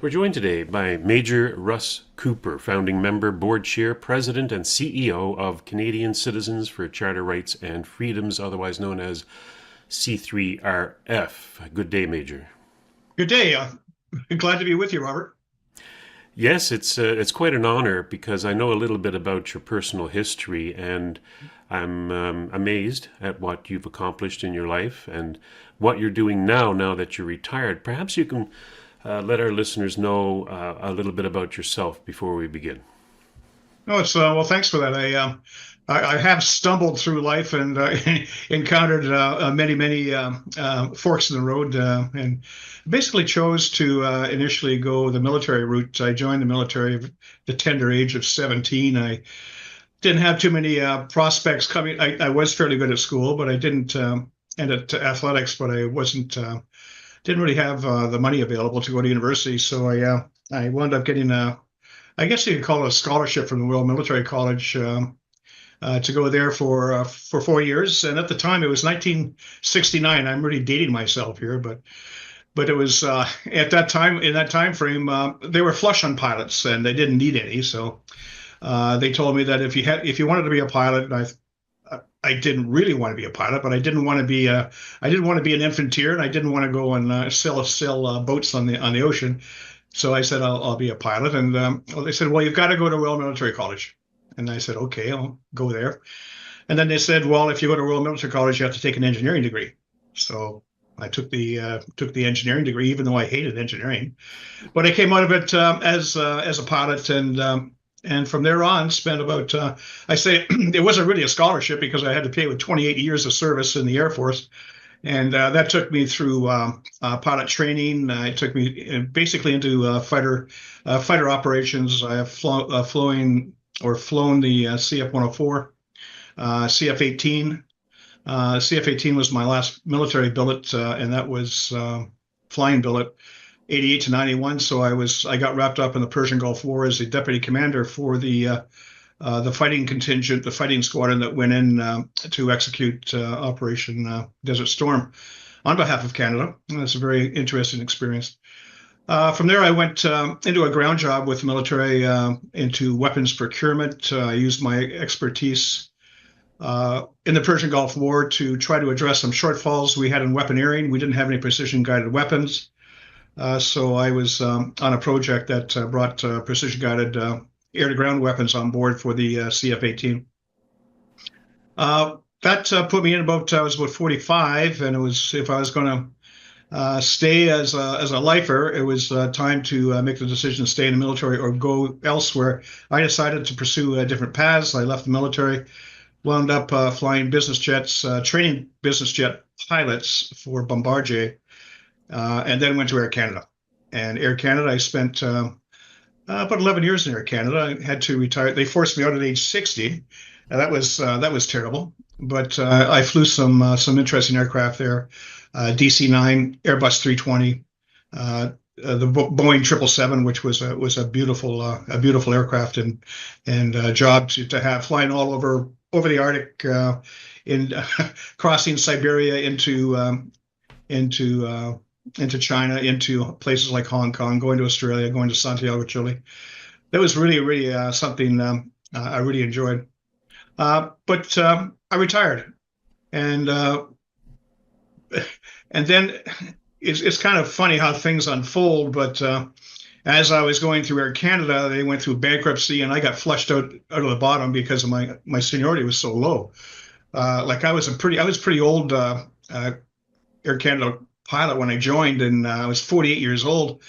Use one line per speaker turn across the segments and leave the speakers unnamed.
We're joined today by Major Russ Cooper, founding member, board chair, president, and CEO of Canadian Citizens for Charter Rights and Freedoms, otherwise known as C3RF. Good day, Major.
Good day. Glad to be with you, Robert.
Yes, it's quite an honor because I know a little bit about your personal history, and I'm amazed at what you've accomplished in your life and what you're doing now. Now that you're retired, perhaps you can let our listeners know a little bit about yourself before we begin.
No, it's well. Thanks for that. I have stumbled through life and encountered many forks in the road, and basically chose to initially go the military route. I joined the military at the tender age of 17. I didn't have too many prospects coming. I was fairly good at school, but I didn't end at athletics. But I wasn't didn't really have the money available to go to university. So I wound up getting I guess you could call it a scholarship from the Royal Military College to go there for 4 years. And at the time, it was 1969. I'm really dating myself here, but it was at that time in that time frame they were flush on pilots and they didn't need any. So they told me that if you wanted to be a pilot, and I didn't really want to be a pilot, but I didn't want to be I didn't want to be an infantryman, and I didn't want to go and sail boats on the ocean. So I said I'll be a pilot, and well, they said, well, you've got to go to Royal Military College, and I said, okay, I'll go there. And then they said, well, if you go to Royal Military College, you have to take an engineering degree. So I took the engineering degree, even though I hated engineering, but I came out of it as a pilot, and from there on spent about I say it wasn't really a scholarship because I had to pay with 28 years of service in the Air Force. And that took me through pilot training. It took me basically into fighter operations. I have flown the CF-104, CF-18. CF-18 was my last military billet, and that was flying billet, 88 to 91. So I got wrapped up in the Persian Gulf War as the deputy commander for the fighting contingent, the fighting squadron that went in to execute Operation Desert Storm on behalf of Canada. And that's a very interesting experience. From there, I went into a ground job with the military into weapons procurement. I used my expertise in the Persian Gulf War to try to address some shortfalls we had in weaponeering. We didn't have any precision-guided weapons. So I was on a project that brought precision-guided air-to-ground weapons on board for the CF-18. That put me in I was about 45, and it was if I was going to stay as a lifer, it was time to make the decision to stay in the military or go elsewhere. I decided to pursue different paths. I left the military, wound up flying business jets, training business jet pilots for Bombardier, and then went to Air Canada. And Air Canada, I spent about 11 years in Air Canada. I had to retire. They forced me out at age 60. That was terrible. But I flew some interesting aircraft there, DC-9, Airbus 320, the Boeing 777, which was a beautiful aircraft and job to have flying all over the Arctic, in crossing Siberia into China, into places like Hong Kong, going to Australia, going to Santiago, Chile. That was really something I really enjoyed. But I retired, and then it's kind of funny how things unfold. But as I was going through Air Canada, they went through bankruptcy, and I got flushed out of the bottom because of my seniority was so low. Like I was pretty old Air Canada pilot when I joined, and I was 48 years old.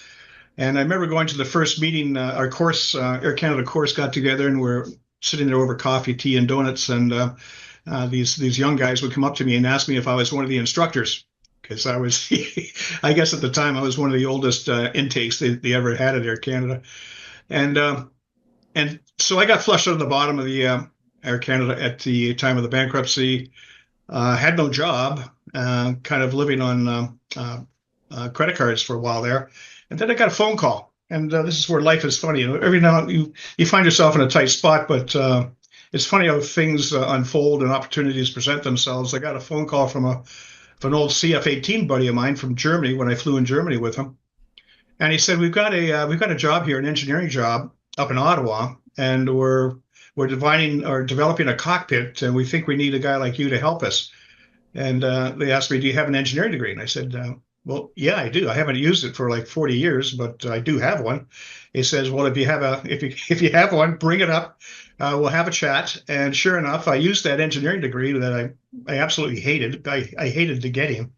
And I remember going to the first meeting, our course, Air Canada course got together, and we're sitting there over coffee, tea, and donuts. And these young guys would come up to me and ask me if I was one of the instructors, because I was, I guess at the time I was one of the oldest intakes they ever had at Air Canada. And so I got flushed out of the bottom of the Air Canada at the time of the bankruptcy. Had no job, kind of living on credit cards for a while there. And then I got a phone call. And this is where life is funny. Every now and then you find yourself in a tight spot, but it's funny how things unfold and opportunities present themselves. I got a phone call from an old CF-18 buddy of mine from Germany when I flew in Germany with him. And he said, we've got a job here, an engineering job up in Ottawa, and we're developing a cockpit, and we think we need a guy like you to help us. And they asked me, do you have an engineering degree? And I said, well, yeah, I do. I haven't used it for like 40 years, but I do have one. He says, well, if you have one, bring it up. We'll have a chat. And sure enough, I used that engineering degree that I absolutely hated. I hated to get him,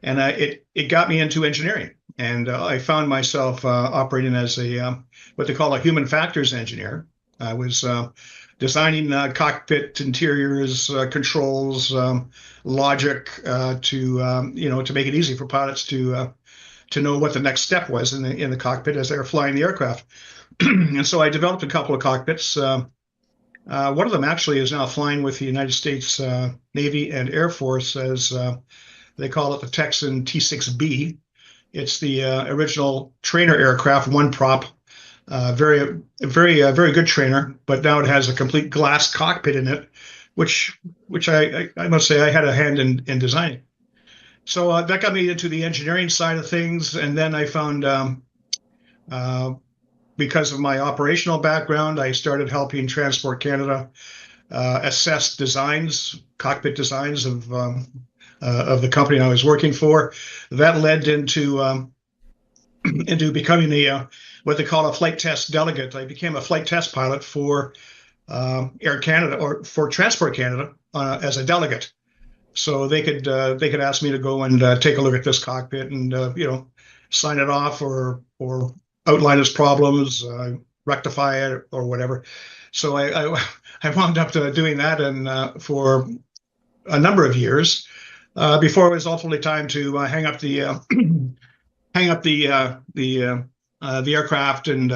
and it got me into engineering. And I found myself operating as a what they call a human factors engineer. I was designing cockpit interiors, controls, logic to make it easy for pilots to know what the next step was in the cockpit as they were flying the aircraft. And so I developed a couple of cockpits. One of them actually is now flying with the United States Navy and Air Force as they call it the Texan T-6B. It's the original trainer aircraft, one prop, very good trainer, but now it has a complete glass cockpit in it, which I must say I had a hand in designing. So that got me into the engineering side of things, and then I found because of my operational background, I started helping Transport Canada assess designs, cockpit designs of the company I was working for. That led into becoming what they call a flight test delegate. I became a flight test pilot for Air Canada or for Transport Canada as a delegate. So they could ask me to go and take a look at this cockpit and sign it off or outline its problems, rectify it or whatever. So I wound up doing that and for a number of years before it was ultimately time to hang up the aircraft and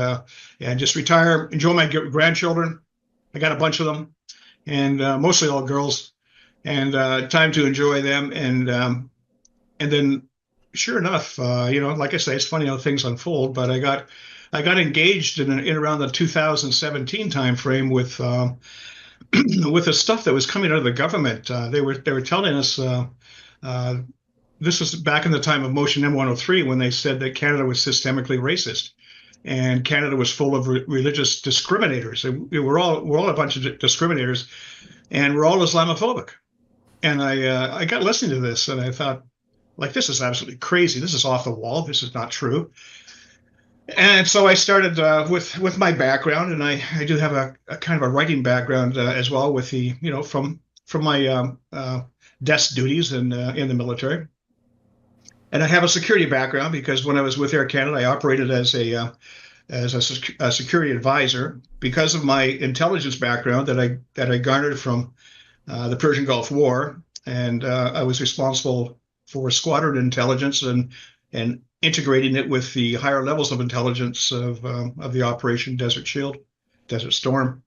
just retire, enjoy my grandchildren. I got a bunch of them, and mostly all girls, and time to enjoy them. And then, sure enough, like I say, it's funny how things unfold. But I got engaged in around the 2017 timeframe with with the stuff that was coming out of the government. They were telling us. This was back in the time of Motion M103 when they said that Canada was systemically racist and Canada was full of religious discriminators. We're all a bunch of discriminators, and we're all Islamophobic. And I got listening to this, and I thought, like, this is absolutely crazy. This is off the wall. This is not true. And so I started with my background, and I do have a kind of a writing background as well with the from my desk duties in the military. And I have a security background because when I was with Air Canada, I operated as a security advisor because of my intelligence background that I garnered from the Persian Gulf War, and I was responsible for squadron intelligence and integrating it with the higher levels of intelligence of the Operation Desert Shield, Desert Storm.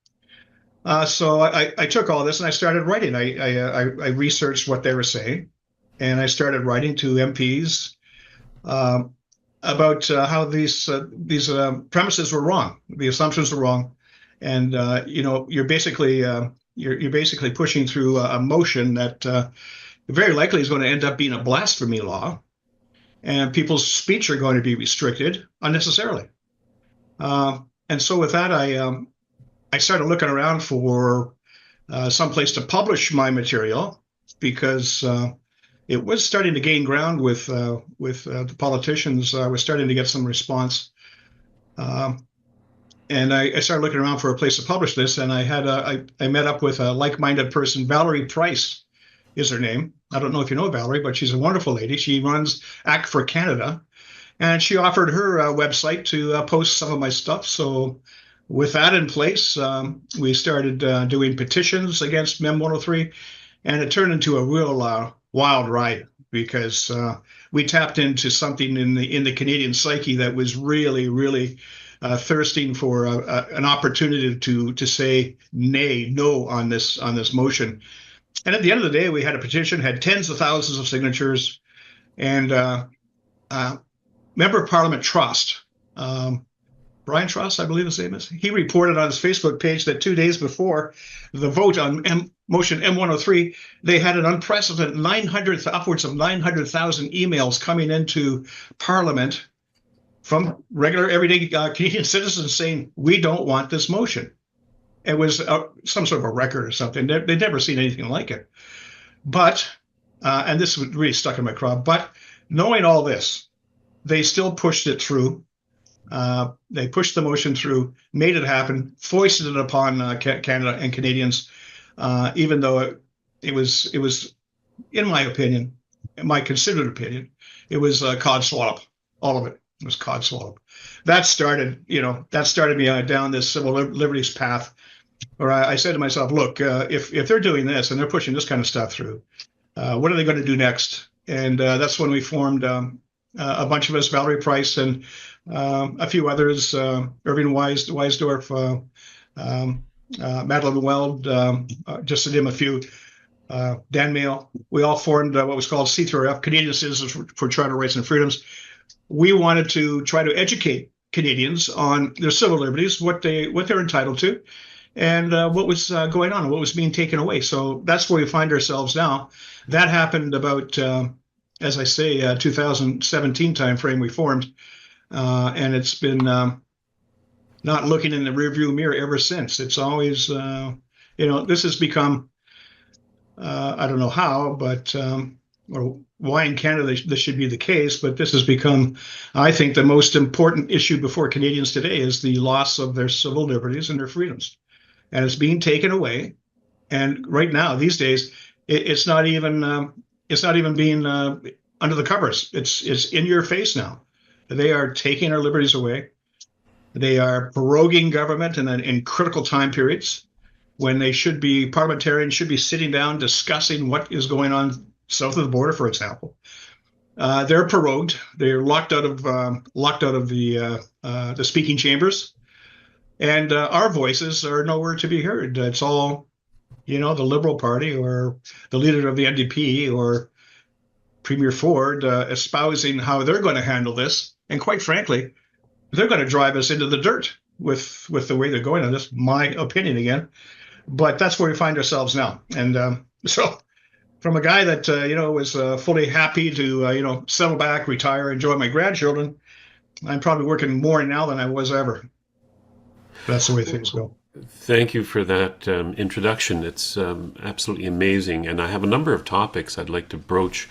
So I took all this and I started writing. I researched what they were saying, and I started writing to MPs about how these premises were wrong, the assumptions were wrong, and you're basically pushing through a motion that very likely is going to end up being a blasphemy law, and people's speech are going to be restricted unnecessarily. And so with that, I started looking around for some place to publish my material because it was starting to gain ground with the politicians. I was starting to get some response, and I started looking around for a place to publish this. And I met up with a like-minded person. Valerie Price is her name. I don't know if you know Valerie, but she's a wonderful lady. She runs Act for Canada, and she offered her website to post some of my stuff. So with that in place, we started doing petitions against MEM 103, and it turned into a real wild ride because we tapped into something in the Canadian psyche that was really thirsting for an opportunity to say no on this motion. And at the end of the day, we had a petition, had tens of thousands of signatures, and Member of Parliament Trust, Brian Truss, I believe his name is, he reported on his Facebook page that 2 days before the vote on Motion M103, they had an unprecedented upwards of 900,000 emails coming into Parliament from regular, everyday Canadian citizens saying, we don't want this motion. It was some sort of a record or something. They'd never seen anything like it. But, and this really stuck in my craw, but knowing all this, they still pushed it through. They pushed the motion through, made it happen, foisted it upon Canada and Canadians, even though it was, in my opinion, in my considered opinion, it was cod swallop. All of it. It was cod swallop. That started me down this civil liberties path, where I said to myself, look, if they're doing this and they're pushing this kind of stuff through, what are they going to do next? And that's when we formed a bunch of us, Valerie Price and a few others, Irving Weisdorf, Madeline Weld, just to name a few, Dan Mail. We all formed what was called C3RF, Canadian Citizens for Charter Rights and Freedoms. We wanted to try to educate Canadians on their civil liberties, what they're entitled to, and what was going on, what was being taken away. So that's where we find ourselves now. That happened about, as I say, 2017 timeframe we formed, and it's been not looking in the rearview mirror ever since. It's always, this has become, I don't know how, but or why in Canada this should be the case, but this has become, I think, the most important issue before Canadians today is the loss of their civil liberties and their freedoms. And it's being taken away. And right now, these days, it's not even being under the covers. It's in your face now. They are taking our liberties away. They are proroguing government in critical time periods when parliamentarians should be sitting down discussing what is going on south of the border, for example. They're prorogued. They're locked out of the speaking chambers, and our voices are nowhere to be heard. It's all, the Liberal Party or the leader of the NDP or Premier Ford espousing how they're going to handle this. And quite frankly, they're going to drive us into the dirt with the way they're going on this. My opinion again, but that's where we find ourselves now. And so. From a guy that, was fully happy to, settle back, retire, enjoy my grandchildren, I'm probably working more now than I was ever. That's the way things go.
Thank you for that introduction. It's absolutely amazing. And I have a number of topics I'd like to broach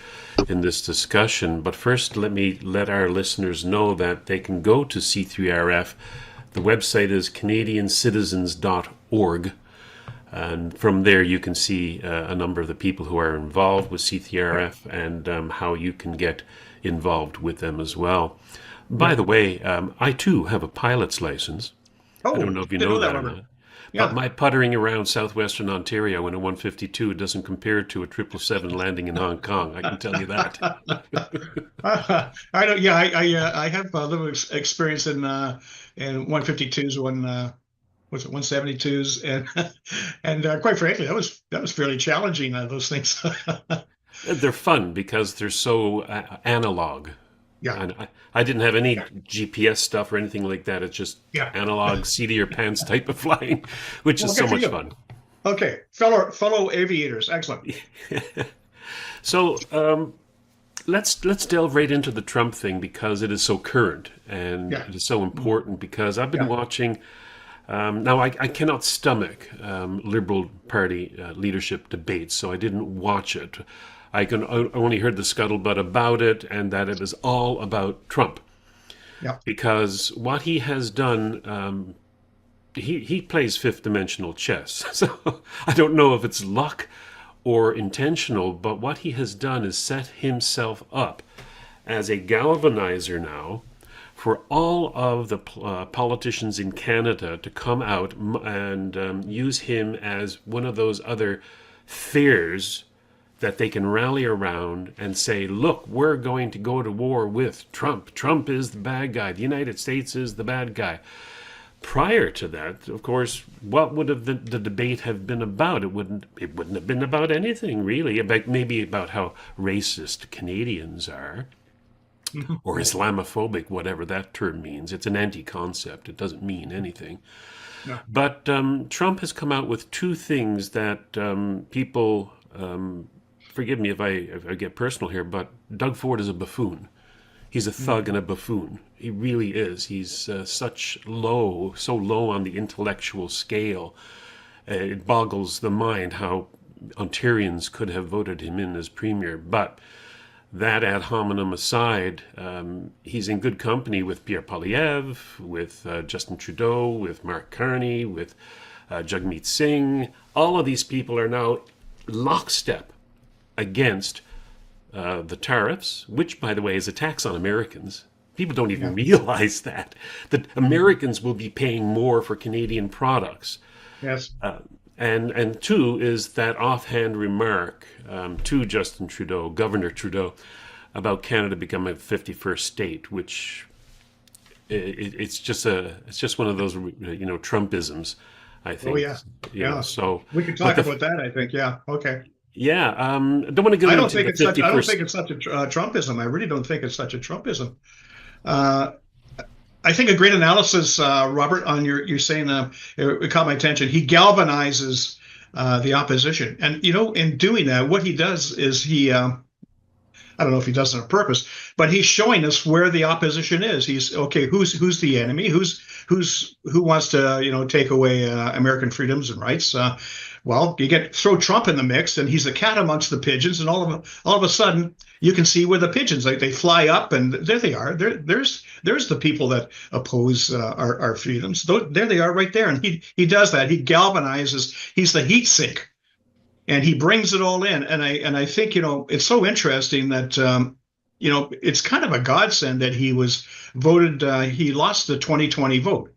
in this discussion. But first, let our listeners know that they can go to C3RF. The website is canadiancitizens.org. And from there, you can see a number of the people who are involved with C3RF and how you can get involved with them as well. By the way, I too have a pilot's license. I don't know if you know that or not. But my puttering around southwestern Ontario in a 152 doesn't compare to a 777 landing in Hong Kong. I can tell you that.
I don't. Yeah, I have a little experience in 152s when. Was it 172s? And quite frankly, that was fairly challenging. Those things.
They're fun because they're so analog.
Yeah.
And I didn't have any GPS stuff or anything like that. It's just analog, seat of your pants type of flying, which is so much fun.
Okay, fellow aviators, excellent.
So let's delve right into the Trump thing because it is so current and it is so important. Because I've been watching. Now, I cannot stomach Liberal Party leadership debates, so I didn't watch it. I only heard the scuttlebutt about it and that it was all about Trump. Yeah. Because what he has done, he plays fifth dimensional chess. So I don't know if it's luck or intentional, but what he has done is set himself up as a galvanizer now for all of the politicians in Canada to come out and use him as one of those other fears that they can rally around and say, look, we're going to go to war with Trump. Trump is the bad guy. The United States is the bad guy. Prior to that, of course, what would have the debate have been about? It wouldn't have been about anything, really, maybe about how racist Canadians are. Or Islamophobic, whatever that term means. It's an anti-concept. It doesn't mean anything. No. But Trump has come out with two things that people, forgive me if I get personal here, but Doug Ford is a buffoon. he's a thug and a buffoon. He really is. He's so low on the intellectual scale. It boggles the mind how Ontarians could have voted him in as premier. But that ad hominem aside, he's in good company with Pierre Poilievre, with Justin Trudeau, with Mark Carney, with Jagmeet Singh. All of these people are now lockstep against the tariffs, which, by the way, is a tax on Americans. People don't even realize that Americans will be paying more for Canadian products.
Yes.
And two is that offhand remark to Justin Trudeau, Governor Trudeau, about Canada becoming a 51st state, which it's just one of those Trumpisms, I think.
Oh yeah, yeah.
So
we could talk about that. I think. Yeah. Okay.
Yeah. Don't want to go into the 51st.
I don't think it's such a Trumpism. I really don't think it's such a Trumpism. I think a great analysis, Robert, on you're saying it caught my attention. He galvanizes the opposition, and in doing that, what he does is he. I don't know if he does it on purpose, but he's showing us where the opposition is. He's okay. Who's the enemy? Who wants to take away American freedoms and rights? Well, you throw Trump in the mix, and he's a cat amongst the pigeons, and all of a sudden you can see where the pigeons they fly up, and there they are. There's the people that oppose our freedoms. There they are, right there, and he does that. He galvanizes. He's the heat sink. And he brings it all in, and I think it's so interesting that it's kind of a godsend that he was voted. He lost the 2020 vote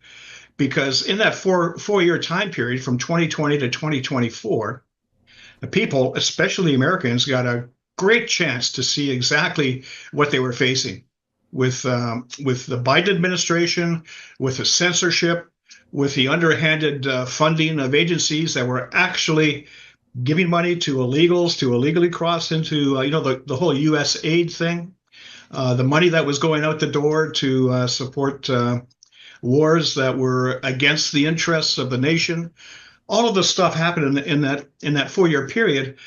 because in that four-year time period from 2020 to 2024, the people, especially Americans, got a great chance to see exactly what they were facing with the Biden administration, with the censorship, with the underhanded funding of agencies that were actually giving money to illegals to illegally cross into, the whole U.S. aid thing, the money that was going out the door to support wars that were against the interests of the nation. All of this stuff happened in that 4-year period.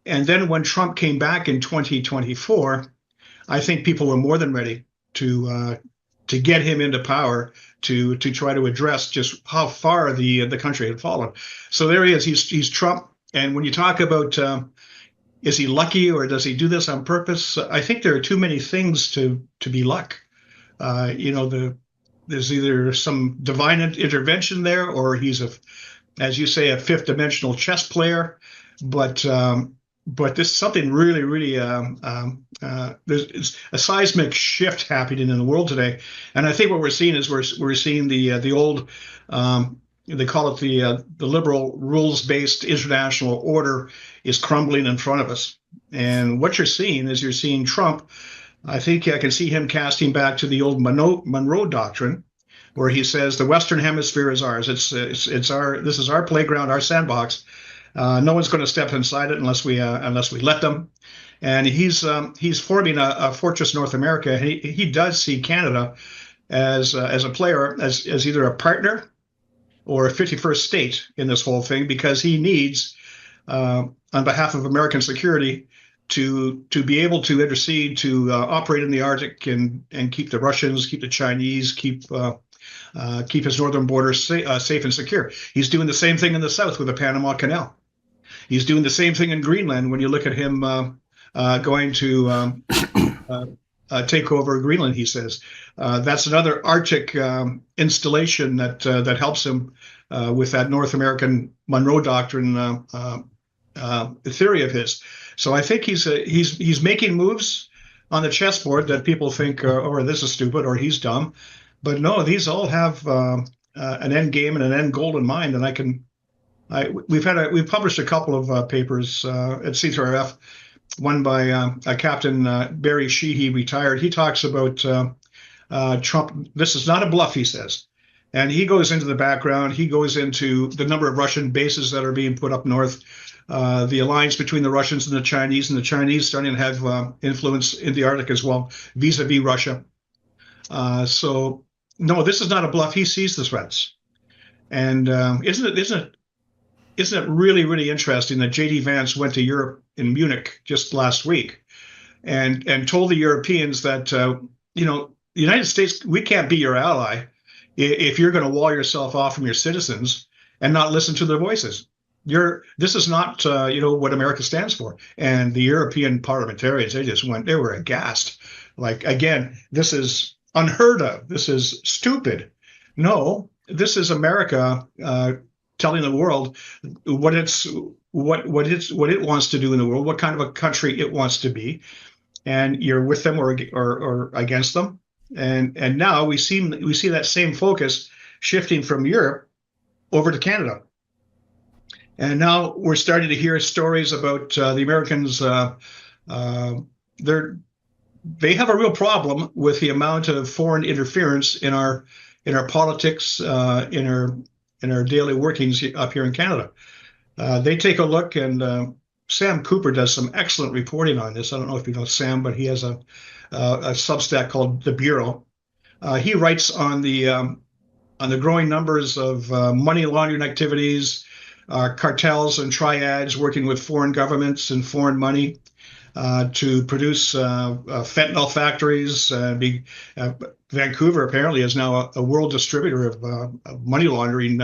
And then when Trump came back in 2024, I think people were more than ready to get him into power to try to address just how far the country had fallen. So there he is. He's Trump. And when you talk about is he lucky or does he do this on purpose? I think there are too many things to be luck. There's either some divine intervention there, or he's as you say, a fifth dimensional chess player. But this is something really, really. There's a seismic shift happening in the world today, and I think what we're seeing is we're seeing the old. They call it the liberal rules-based international order is crumbling in front of us. And what you're seeing Trump. I think I can see him casting back to the old Monroe Doctrine, where he says the Western Hemisphere is ours. It's our. This is our playground, our sandbox. No one's going to step inside it unless we let them. And he's forming a fortress North America. He does see Canada as a player, as either a partner or a 51st state in this whole thing, because he needs, on behalf of American security, to be able to intercede, to operate in the Arctic and keep the Russians, keep the Chinese, keep his northern border safe and secure. He's doing the same thing in the south with the Panama Canal. He's doing the same thing in Greenland. When you look at him going to take over Greenland, he says that's another Arctic installation that helps him with that North American Monroe Doctrine theory of his. So I think he's making moves on the chessboard that people think, or this is stupid, or he's dumb. But no, these all have an end game and an end goal in mind. And we've published a couple of papers at C3RF. One by Captain Barry Sheehy, retired. He talks about Trump. This is not a bluff, he says. And he goes into the background. He goes into the number of Russian bases that are being put up north, the alliance between the Russians and the Chinese starting to have influence in the Arctic as well, vis-a-vis Russia. So, no, this is not a bluff. He sees the threats. And isn't it really, really interesting that J.D. Vance went to Europe in Munich just last week and told the Europeans that the United States, we can't be your ally if you're going to wall yourself off from your citizens and not listen to their voices. This is not, what America stands for. And the European parliamentarians, they were aghast. Like, again, this is unheard of. This is stupid. No, this is America telling the world what it wants to do in the world, what kind of a country it wants to be, and you're with them or against them. And now we see that same focus shifting from Europe over to Canada. And now we're starting to hear stories about the Americans. They have a real problem with the amount of foreign interference in our politics, in our daily workings up here in Canada. They take a look, and Sam Cooper does some excellent reporting on this. I don't know if you know Sam, but he has a Substack called The Bureau. He writes on the growing numbers of money laundering activities, cartels and triads working with foreign governments and foreign money to produce fentanyl factories. Vancouver apparently is now a world distributor of money laundering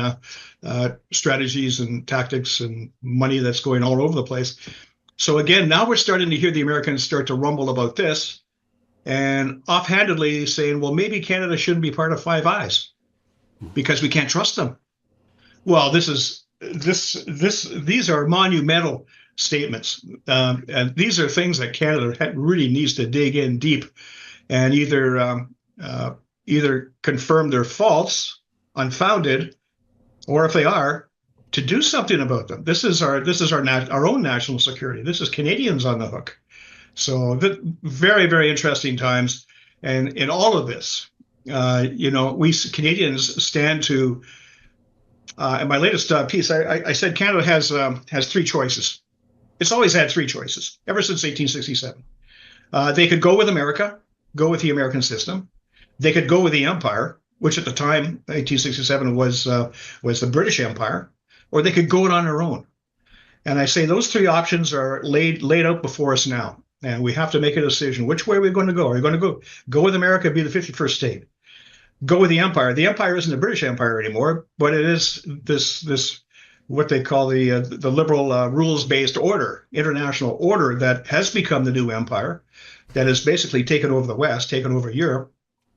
strategies and tactics and money that's going all over the place. So again, now we're starting to hear the Americans start to rumble about this and offhandedly saying, well, maybe Canada shouldn't be part of Five Eyes because we can't trust them. Well, these are monumental statements. And these are things that Canada really needs to dig in deep and either confirm they're false, unfounded, or if they are, to do something about them. This is our own national security. This is Canadians on the hook. So very, very interesting times. And in all of this, we Canadians stand to. In my latest piece, I said Canada has three choices. It's always had three choices ever since 1867. They could go with America, go with the American system. They could go with the empire, which at the time, 1867, was the British Empire, or they could go it on their own. And I say those three options are laid out before us now. And we have to make a decision. Which way are we going to go? Are we going to go with America, be the 51st state? Go with the empire. The empire isn't the British Empire anymore, but it is this what they call the liberal rules-based order, international order that has become the new empire, that has basically taken over the West, taken over Europe,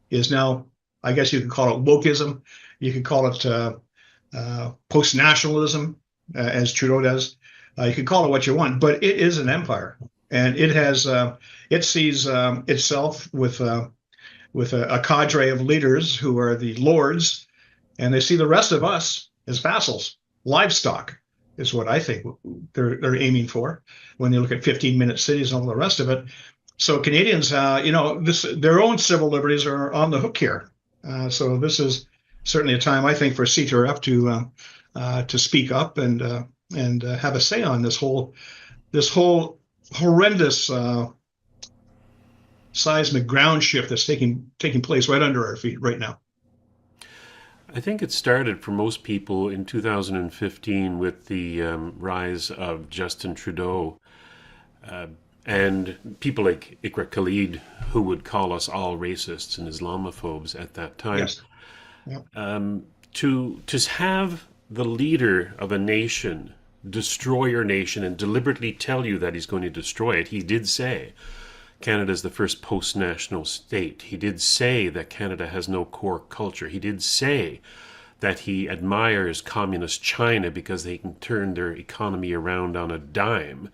is now, I guess you could call it wokeism. You could call it post-nationalism, as Trudeau does. You can call it what you want, but it is an empire, and it sees itself with a cadre of leaders who are the lords, and they see the rest of us as vassals. Livestock is what I think they're aiming for when they look at 15-minute cities and all the rest of it. So Canadians, their own civil liberties are on the hook here. So this is certainly a time, I think, for C2F to speak up and have a say on this whole horrendous seismic ground shift that's taking place right under our feet right now.
I think it started for most people in 2015 with the rise of Justin Trudeau and people like Iqra Khalid, who would call us all racists and Islamophobes at that time.
Yes. Yep.
To have the leader of a nation destroy your nation and deliberately tell you that he's going to destroy it. He did say Canada is the first post-national state. He did say that Canada has no core culture. He did say that he admires communist China because they can turn their economy around on a dime.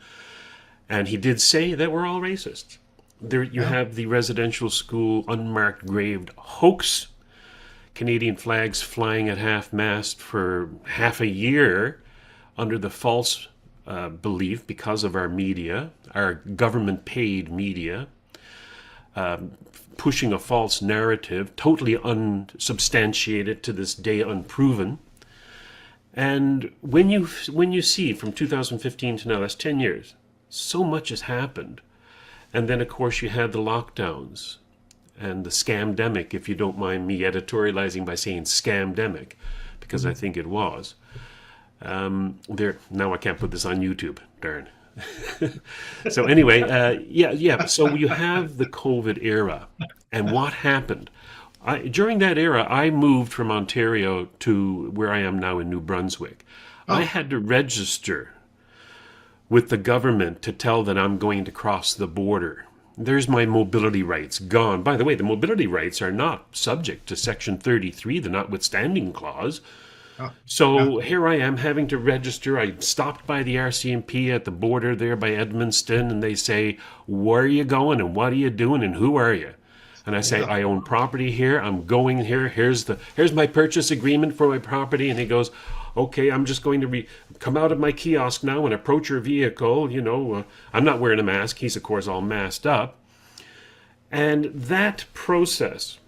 And he did say that we're all racists. There you have the residential school unmarked graved hoax, Canadian flags flying at half-mast for half a year under the false belief, because of our media, our government-paid media, pushing a false narrative, totally unsubstantiated, to this day unproven. And when you see from 2015 to now, that's 10 years, so much has happened. And then, of course, you had the lockdowns and the scamdemic, if you don't mind me editorializing by saying scamdemic, because I think it was. Now I can't put this on YouTube, darn. So anyway, yeah. So you have the COVID era, and what happened? During that era, I moved from Ontario to where I am now in New Brunswick. I
Oh,
had to register with the government to tell that I'm going to cross the border. There's my mobility rights gone. By the way, the mobility rights are not subject to Section 33, the notwithstanding clause.
oh, yeah,
So here I am having to register. I stopped by the RCMP at the border there by Edmundston, and they say, "Where are you going and what are you doing and who are you?" And I say,
yeah.
"I own property here. I'm going here. Here's my purchase agreement for my property." And he goes, "Okay, I'm just going to come out of my kiosk now and approach your vehicle. I'm not wearing a mask. He's of course all masked up." And that process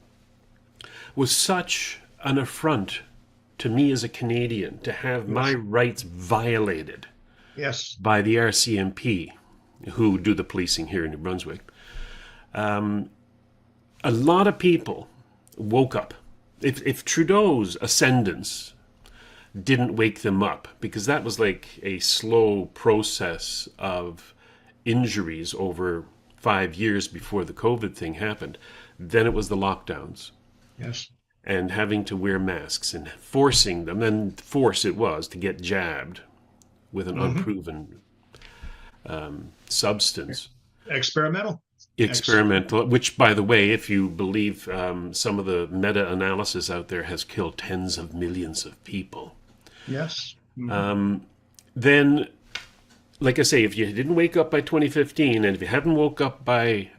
was such an affront to me as a Canadian to have my
Yes,
rights violated
yes,
by the RCMP, who do the policing here in New Brunswick. A lot of people woke up. If Trudeau's ascendance didn't wake them up, because that was like a slow process of injuries over 5 years before the COVID thing happened, then it was the lockdowns
yes.
and having to wear masks and forcing them, and force it was to get jabbed with an
Hmm.
unproven substance.
Experimental. Ex
Experimental, which, by the way, if you believe some of the meta analysis out there, has killed tens of millions of people.
Yes.
Then, like I say, if you didn't wake up by 2015, and if you haven't woke up by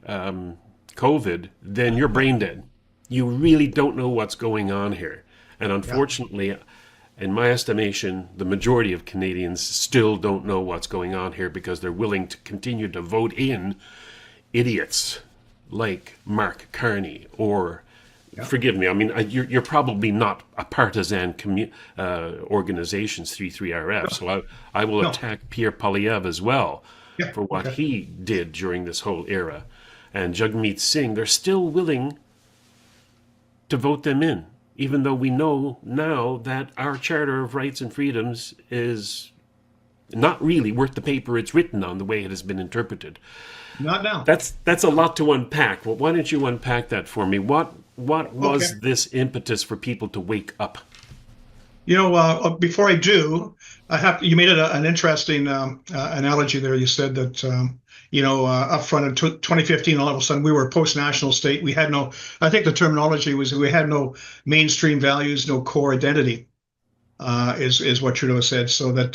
COVID, then you're brain dead. You really don't know what's going on here. And
Yeah.
unfortunately, in my estimation, the majority of Canadians still don't know what's going on here because they're willing to continue to vote in idiots like Mark Carney or,
Yeah.
forgive me, I mean, you're probably not a partisan organizations 33RF,
No.
so I will
No.
attack Pierre Poilievre as well
Yeah.
for what
Okay.
he did during this whole era. And Jagmeet Singh, they're still willing to vote them in, even though we know now that our Charter of Rights and Freedoms is not really worth the paper it's written on, the way it has been interpreted.
Not now.
That's a lot to unpack. Well, why don't you unpack that for me? What
Okay.
was this impetus for people to wake up?
Before I do, you made an interesting analogy there. You said that, up front in 2015, all of a sudden we were a post-national state. We had no, I think the terminology was we had no mainstream values, no core identity, is what Trudeau said. So that,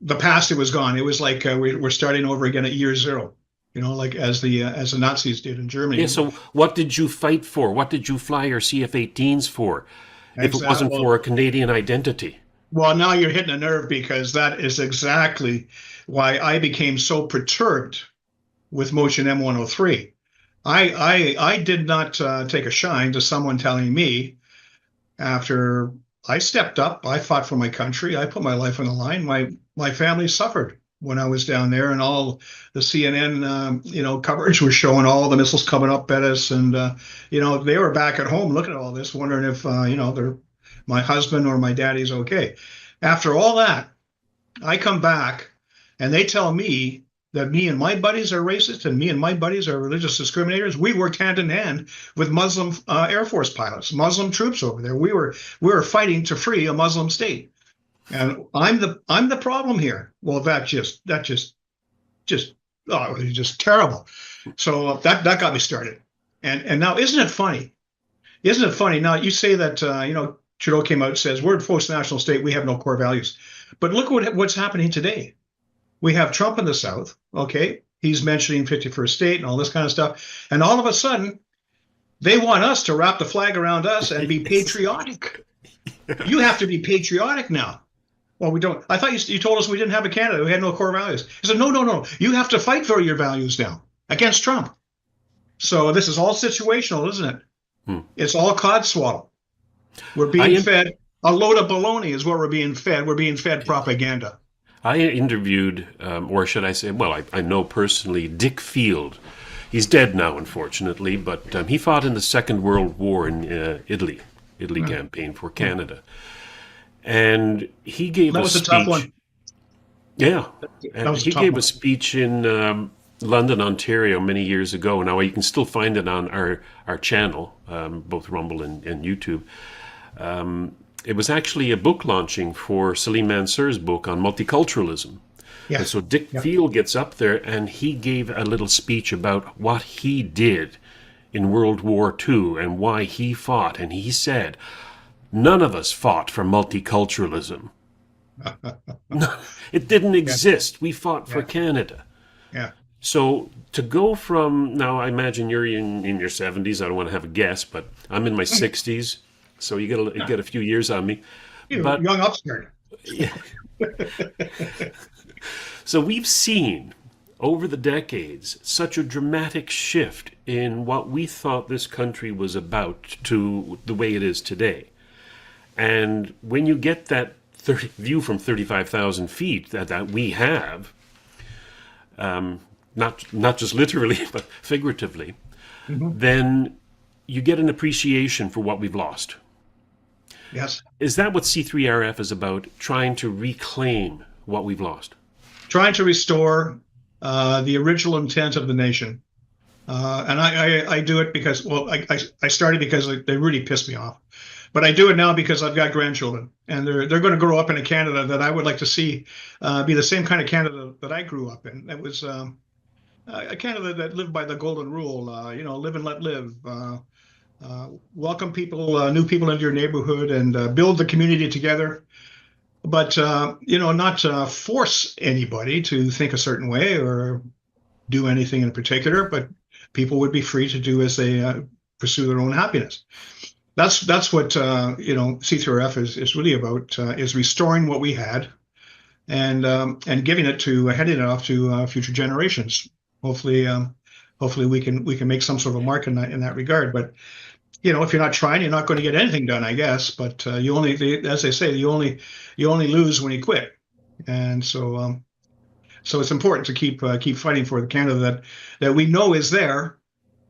the past, it was gone. It was like we're starting over again at year zero, like as the Nazis did in
Yeah,
Germany.
so what did you fight for? What did you fly your CF-18s for if it
Exactly.
wasn't for a Canadian identity?
Well, now you're hitting a nerve because that is exactly why I became so perturbed with Motion M103. I did not take a shine to someone telling me after I stepped up, I fought for my country, I put my life on the line. My family suffered when I was down there, and all the CNN coverage was showing all the missiles coming up at us, and they were back at home looking at all this, wondering if my husband or my daddy's okay. After all that, I come back and they tell me that me and my buddies are racist and me and my buddies are religious discriminators. We worked hand in hand with Muslim Air Force pilots, Muslim troops over there. We were fighting to free a Muslim state, and I'm the problem here. Well, just oh, it was just terrible. So that got me started. And now, isn't it funny? Isn't it funny? Now you say that Trudeau came out and says we're a post-national state, we have no core values. But look what's happening today. We have Trump in the South. Okay, he's mentioning 51st state and all this kind of stuff, and all of a sudden they want us to wrap the flag around us and be
Yes.
patriotic. You have to be patriotic now. Well, we don't. I thought you told us we didn't have a Canada. We had no core values. He said, no, no, no. You have to fight for your values now against Trump. So this is all situational, isn't it?
Hmm.
It's all codswallop. We're
I
being
in-
fed a load of baloney is what we're being fed. We're being fed propaganda.
I interviewed, or should I say, well, I know personally Dick Field. He's dead now, unfortunately, but he fought in the Second World War in Italy
Yeah.
campaign for Canada. And he gave
That
a
was a tough
speech.
one.
Yeah,
That
and
was a
he
tough
gave a
one.
speech in London, Ontario, many years ago. Now you can still find it on our channel, both Rumble and YouTube. It was actually a book launching for Salim Mansur's book on multiculturalism. And
Yeah,
so Dick
yeah,
Field gets up there and he gave a little speech about what he did in World War II and why he fought. And he said, none of us fought for multiculturalism. It didn't
yeah,
exist. We fought for
yeah,
Canada.
yeah.
So to go from now, I imagine you're in your 70s. I don't want to have a guess, but I'm in my 60s. So you get a few years on me.
You
But
young upstart.
so we've seen over the decades such a dramatic shift in what we thought this country was about to the way it is today. And when you get that view from 35,000 feet that we have, not just literally, but figuratively,
Mhm.
then you get an appreciation for what we've lost.
Yes.
Is that what C3RF is about? Trying to reclaim what we've lost?
Trying to restore the original intent of the nation. And I do it because, well, I started because they really pissed me off. But I do it now because I've got grandchildren, and they're going to grow up in a Canada that I would like to see be the same kind of Canada that I grew up in. That was a Canada that lived by the golden rule, live and let live. Welcome people, new people into your neighborhood, and build the community together. But not force anybody to think a certain way or do anything in particular. But people would be free to do as they pursue their own happiness. That's what C3RF is really about, is restoring what we had and giving it to handing it off to future generations. Hopefully, hopefully we can make some sort of a mark in that regard. But if you're not trying, you're not going to get anything done, I guess. But as they say, you only lose when you quit. And so it's important to keep fighting for the Canada that we know is there,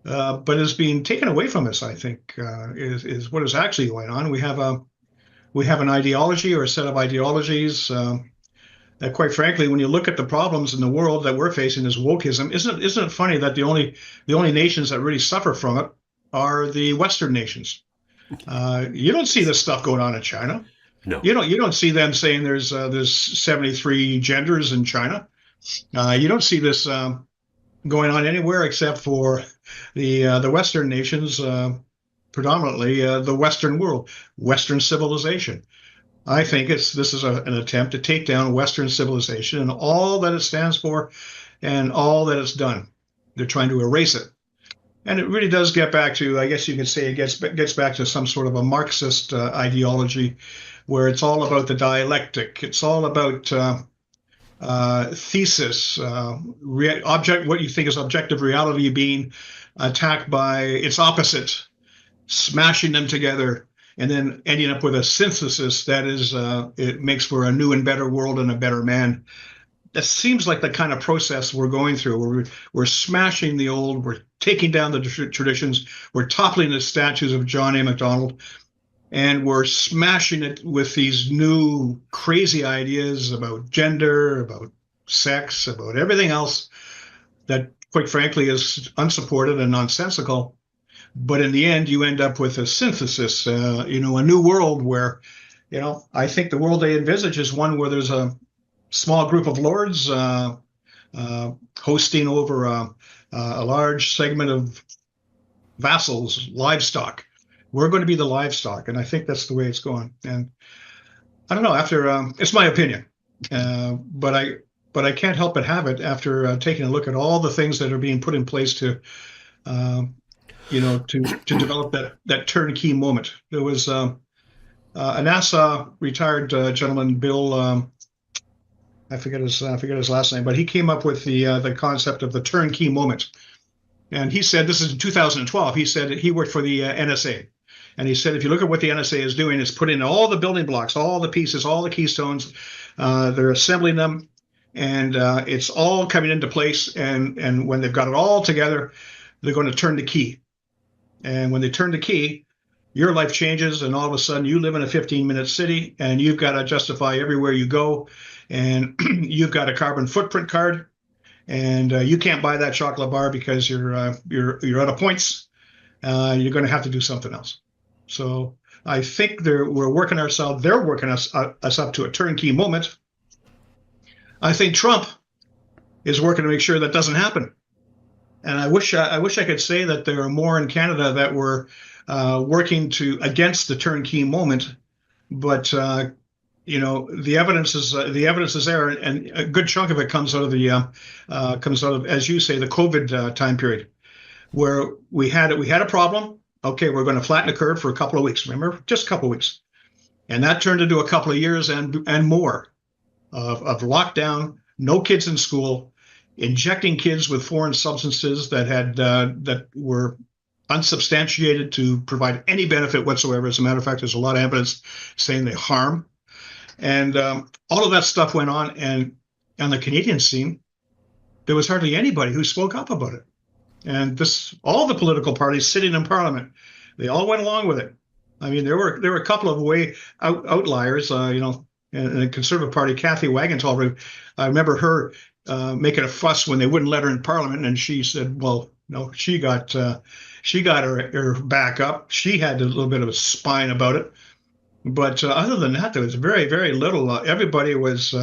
but is being taken away from us. I think is what is actually going on. We have an ideology or a set of ideologies that, quite frankly, when you look at the problems in the world that we're facing is wokeism. Isn't it funny that the only nations that really suffer from it are the Western nations? You don't see this stuff going on in China.
No.
You don't see them saying there's 73 genders in China. You don't see this going on anywhere except for the Western nations, predominantly the Western world, Western civilization. I think this is an attempt to take down Western civilization and all that it stands for and all that it's done. They're trying to erase it. And it really does get back to, I guess you could say, it gets back to some sort of a Marxist ideology, where it's all about the dialectic. It's all about thesis, what you think is objective reality being attacked by its opposite, smashing them together, and then ending up with a synthesis that it makes for a new and better world and a better man. That seems like the kind of process we're going through, where we're smashing the old, we're taking down the traditions, we're toppling the statues of John A. Macdonald, and we're smashing it with these new crazy ideas about gender, about sex, about everything else that, quite frankly, is unsupported and nonsensical. But in the end, you end up with a synthesis, a new world where, I think the world they envisage is one where there's a small group of lords hosting over a large segment of vassals, livestock. We're going to be the livestock, and I think that's the way it's going. And I don't know. After it's my opinion, but I can't help but have it after taking a look at all the things that are being put in place to to develop that turnkey moment. There was a NASA retired gentleman, Bill. I forget his last name, but he came up with the concept of the turnkey moment. And he said, this is in 2012. He said he worked for the NSA. And he said, if you look at what the NSA is doing, is putting all the building blocks, all the pieces, all the keystones, they're assembling them, and it's all coming into place. And when they've got it all together, they're going to turn the key. And when they turn the key, your life changes, and all of a sudden you live in a 15-minute city, and you've got to justify everywhere you go, and you've got a carbon footprint card, and you can't buy that chocolate bar because you're out of points. You're going to have to do something else. So I think we're working ourselves. They're working us up to a turnkey moment. I think Trump is working to make sure that doesn't happen. And I wish I could say that there are more in Canada that were working against the turnkey moment, but the evidence is there, and a good chunk of it comes out of as you say, the COVID time period, where we had a problem. Okay, we're going to flatten the curve for a couple of weeks. Remember, just a couple of weeks, and that turned into a couple of years and more of lockdown, no kids in school, injecting kids with foreign substances that were unsubstantiated to provide any benefit whatsoever. As a matter of fact, there's a lot of evidence saying they harm. And all of that stuff went on. And on the Canadian scene, there was hardly anybody who spoke up about it. And all the political parties sitting in Parliament, they all went along with it. I mean, there were a couple of outliers, in the Conservative Party. Kathy Wagenthal, I remember her making a fuss when they wouldn't let her in Parliament, and she said, "Well, no, she got her back up. She had a little bit of a spine about it, but other than that, there was very, very little. Everybody was."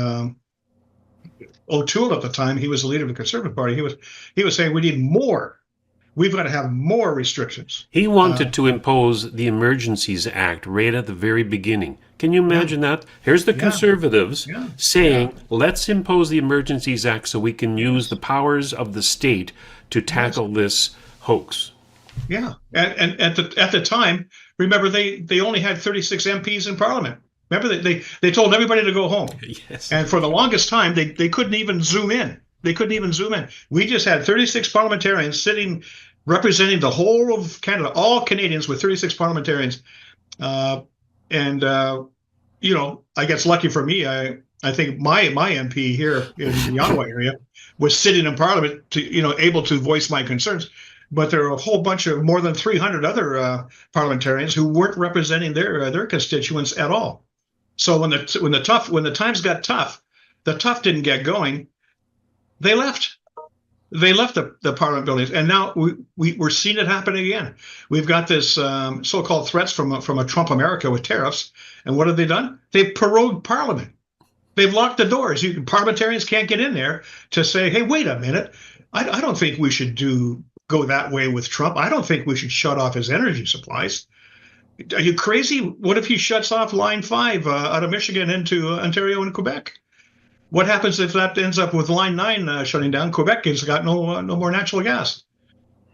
O'Toole at the time, he was the leader of the Conservative Party. He was saying we need more. We've got to have more restrictions.
He wanted to impose the Emergencies Act right at the very beginning. Can you imagine that? Here's the Conservatives saying, let's impose the Emergencies Act so we can use the powers of the state to tackle this hoax.
Yeah, and at the time, remember, they only had 36 MPs in Parliament. Remember, they told everybody to go home.
Yes.
And for the longest time, they couldn't even zoom in. We just had 36 parliamentarians sitting, representing the whole of Canada, all Canadians with 36 parliamentarians. I guess lucky for me, I think my MP here in the Ottawa area was sitting in Parliament to, able to voice my concerns. But there are a whole bunch of more than 300 other parliamentarians who weren't representing their constituents at all. So when the times got tough, the tough didn't get going. They left. They left the Parliament buildings, and now we're seeing it happen again. We've got this so-called threats from a Trump America with tariffs, and what have they done? They've prorogued Parliament. They've locked the doors. Parliamentarians can't get in there to say, "Hey, wait a minute. I don't think we should go that way with Trump. I don't think we should shut off his energy supplies. Are you crazy? What if he shuts off Line 5 out of Michigan into Ontario and Quebec? What happens if that ends up with Line 9 shutting down? Quebec has got no more natural gas."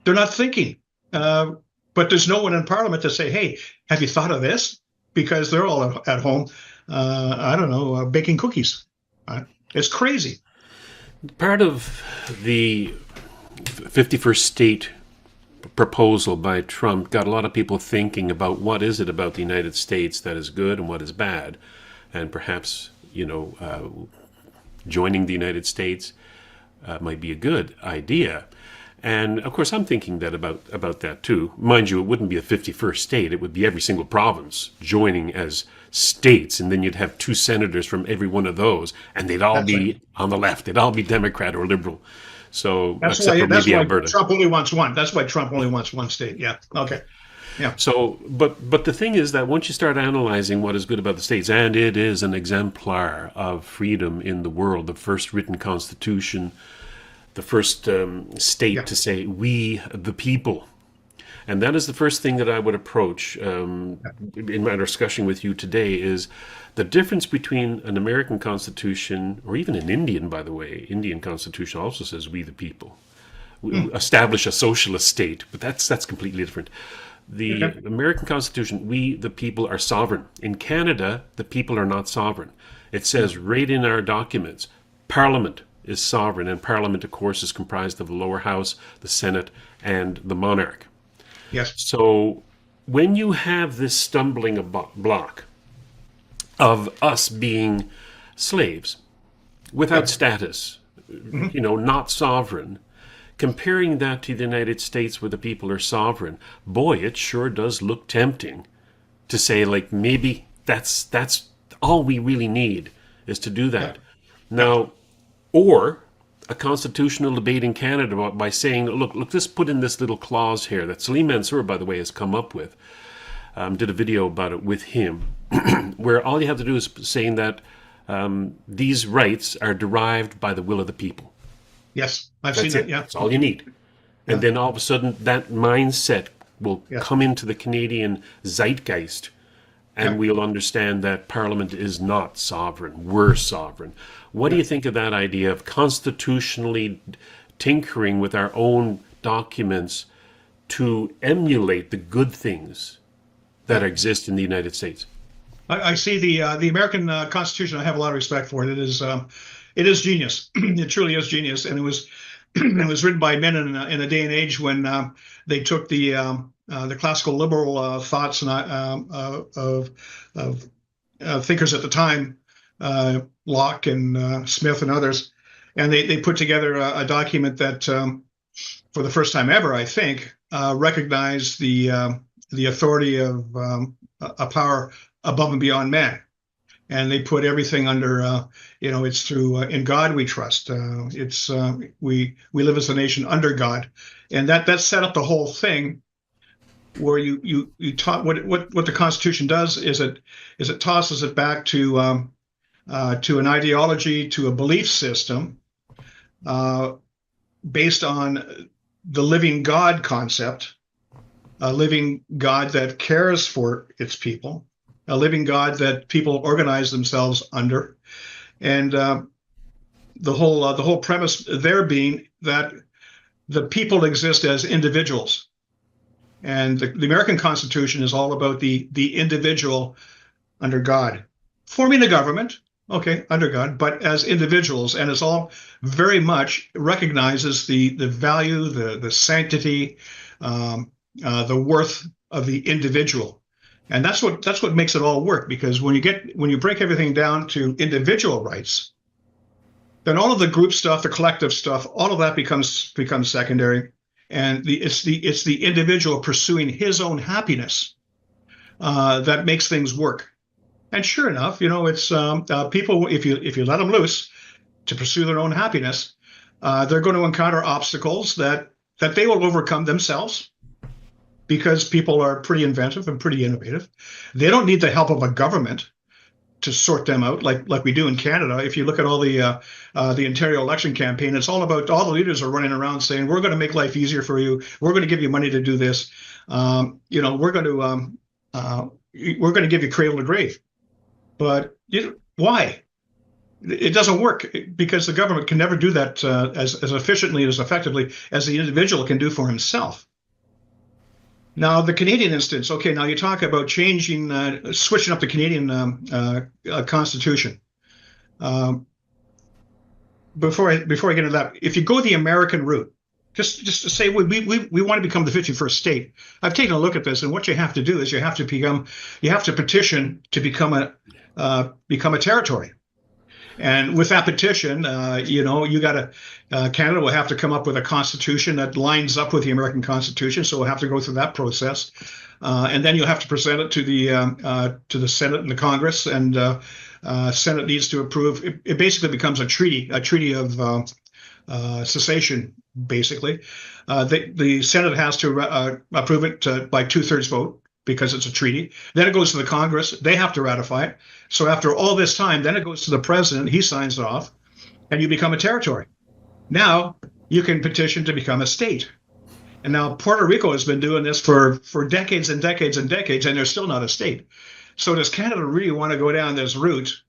They're not thinking. But there's no one in Parliament to say, "Hey, have you thought of this?" Because they're all at home, baking cookies. It's crazy.
Part of the 51st state proposal by Trump got a lot of people thinking about what is it about the United States that is good and what is bad, and perhaps joining the United States might be a good idea. And of course, I'm thinking that about that too. Mind you, it wouldn't be a 51st state; it would be every single province joining as states, and then you'd have 2 senators from every one of those, and they'd all be on the left. They'd all be Democrat or Liberal. So
that's why Trump only wants one. That's why Trump only wants one state. Yeah. Okay. Yeah.
So, but the thing is that once you start analyzing what is good about the states, and it is an exemplar of freedom in the world, the first written constitution, the first state to say "we the people," and that is the first thing that I would approach in my discussion with you today is the difference between an American Constitution, or even an Indian, by the way. Indian Constitution also says "we the people." We establish a socialist state, but that's completely different. The American Constitution, "we the people are sovereign." In Canada, the people are not sovereign. It says right in our documents, Parliament is sovereign, and Parliament, of course, is comprised of the lower house, the Senate, and the monarch.
Yes.
So when you have this stumbling block of us being slaves without status, not sovereign, comparing that to the United States where the people are sovereign, boy, it sure does look tempting to say, like, maybe that's all we really need is to do
Yeah.
that.
Yeah.
Now, or a constitutional debate in Canada by saying, look, let's put in this little clause here that Salim Mansour, by the way, has come up with. Did a video about it with him, where all you have to do is saying that these rights are derived by the will of the people.
Yes, I've seen
That's
that.
it.
Yeah.
That's all you need. And
Yeah.
then all of a sudden, that mindset will
Yes.
come into the Canadian zeitgeist, and
Yeah.
we'll understand that Parliament is not sovereign. We're sovereign. What do
Yeah.
you think of that idea of constitutionally tinkering with our own documents to emulate the good things that
Yeah.
exist in the United States?
I see the American Constitution. I have a lot of respect for it. It is genius. It truly is genius, and it was it was written by men in a day and age when they took the classical liberal thoughts and of thinkers at the time, Locke and Smith and others, and they put together a document that, for the first time ever, I think, recognized the authority of a power above and beyond man. And they put everything under, it's through in God we trust. We live as a nation under God, and that set up the whole thing. Where you taught what the Constitution does is it tosses it back to an ideology, to a belief system uh, based on the living God concept, a living God that cares for its people, a living God that people organize themselves under, and the whole premise there being that the people exist as individuals, and the American Constitution is all about the individual under God, forming a government, okay, under God, but as individuals, and it's all very much recognizes the value, the sanctity, the worth of the individual. And that's what makes it all work, because when you break everything down to individual rights, then all of the group stuff, the collective stuff, all of that becomes secondary, and it's the individual pursuing his own happiness that makes things work. And sure enough, it's people. If you let them loose to pursue their own happiness, they're going to encounter obstacles that they will overcome themselves, because people are pretty inventive and pretty innovative. They don't need the help of a government to sort them out like we do in Canada. If you look at all the Ontario election campaign, it's all about, all the leaders are running around saying, we're going to make life easier for you. We're going to give you money to do this. We're going to give you cradle to grave. But why? It doesn't work, because the government can never do that as efficiently, as effectively as the individual can do for himself. Now, the Canadian instance, okay, now you talk about switching up the Canadian Constitution. Before I get into that, if you go the American route, just to say we want to become the 51st state. I've taken a look at this, and what you have to do is you have to petition to become a territory. And with that petition, Canada will have to come up with a constitution that lines up with the American Constitution. So we'll have to go through that process, and then you'll have to present it to the Senate and the Congress, and Senate needs to approve. It basically becomes a treaty of cessation. Basically, the Senate has to approve it by 2/3 vote, because it's a treaty. Then it goes to the Congress. They have to ratify it. So after all this time, then it goes to the president. He signs it off, and you become a territory. Now you can petition to become a state. And now Puerto Rico has been doing this for decades and decades and decades, and they're still not a state. So does Canada really want to go down this route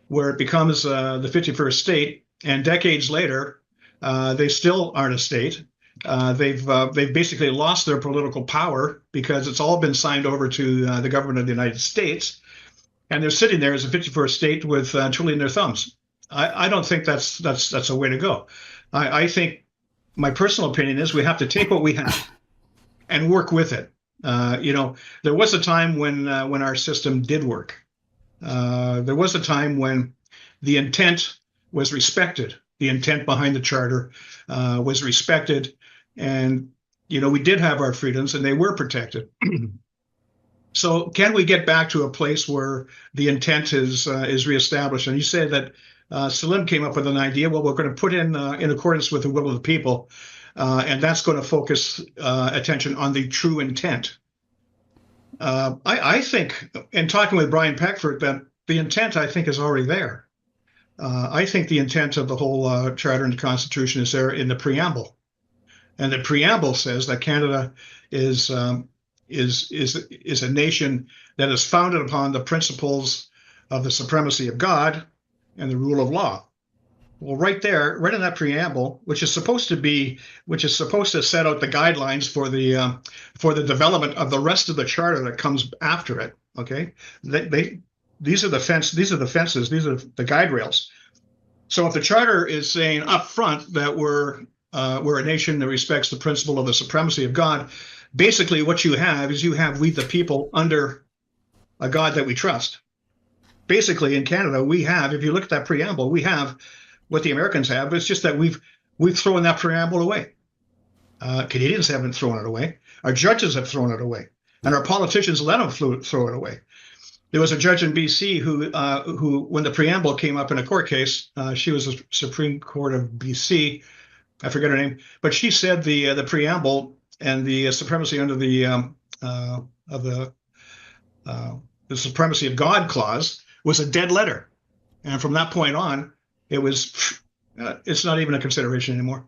where it becomes the 51st state, and decades later, they still aren't a state? They've basically lost their political power, because it's all been signed over to the government of the United States, and they're sitting there as a 51st state with twiddling their thumbs. I don't think that's a way to go. I think, my personal opinion is, we have to take what we have and work with it. There was a time when our system did work. There was a time when the intent was respected. the intent behind the charter was respected, and we did have our freedoms, and they were protected. So, can we get back to a place where the intent is reestablished? And you say that Salim came up with an idea. Well, we're going to put in accordance with the will of the people, and that's going to focus attention on the true intent. I think, in talking with Brian Peckford, that the intent, I think, is already there. I think the intent of the whole Charter and the Constitution is there in the preamble, and the preamble says that Canada is a nation that is founded upon the principles of the supremacy of God and the rule of law. Well, right there, right in that preamble, which is supposed to set out the guidelines for the development of the rest of the charter that comes after it. Okay, these are the fences, these are the guide rails. So if the charter is saying up front that we're a nation that respects the principle of the supremacy of God, basically what you have is we the people under a God that we trust. Basically, in Canada, we have, if you look at that preamble, we have what the Americans have. It's just that we've thrown that preamble away. Canadians haven't thrown it away. Our judges have thrown it away, and our politicians let them throw it away. There was a judge in BC who, when the preamble came up in a court case, she was the Supreme Court of BC. I forget her name, but she said the preamble and the supremacy under the supremacy of God clause was a dead letter, and from that point on, it's not even a consideration anymore.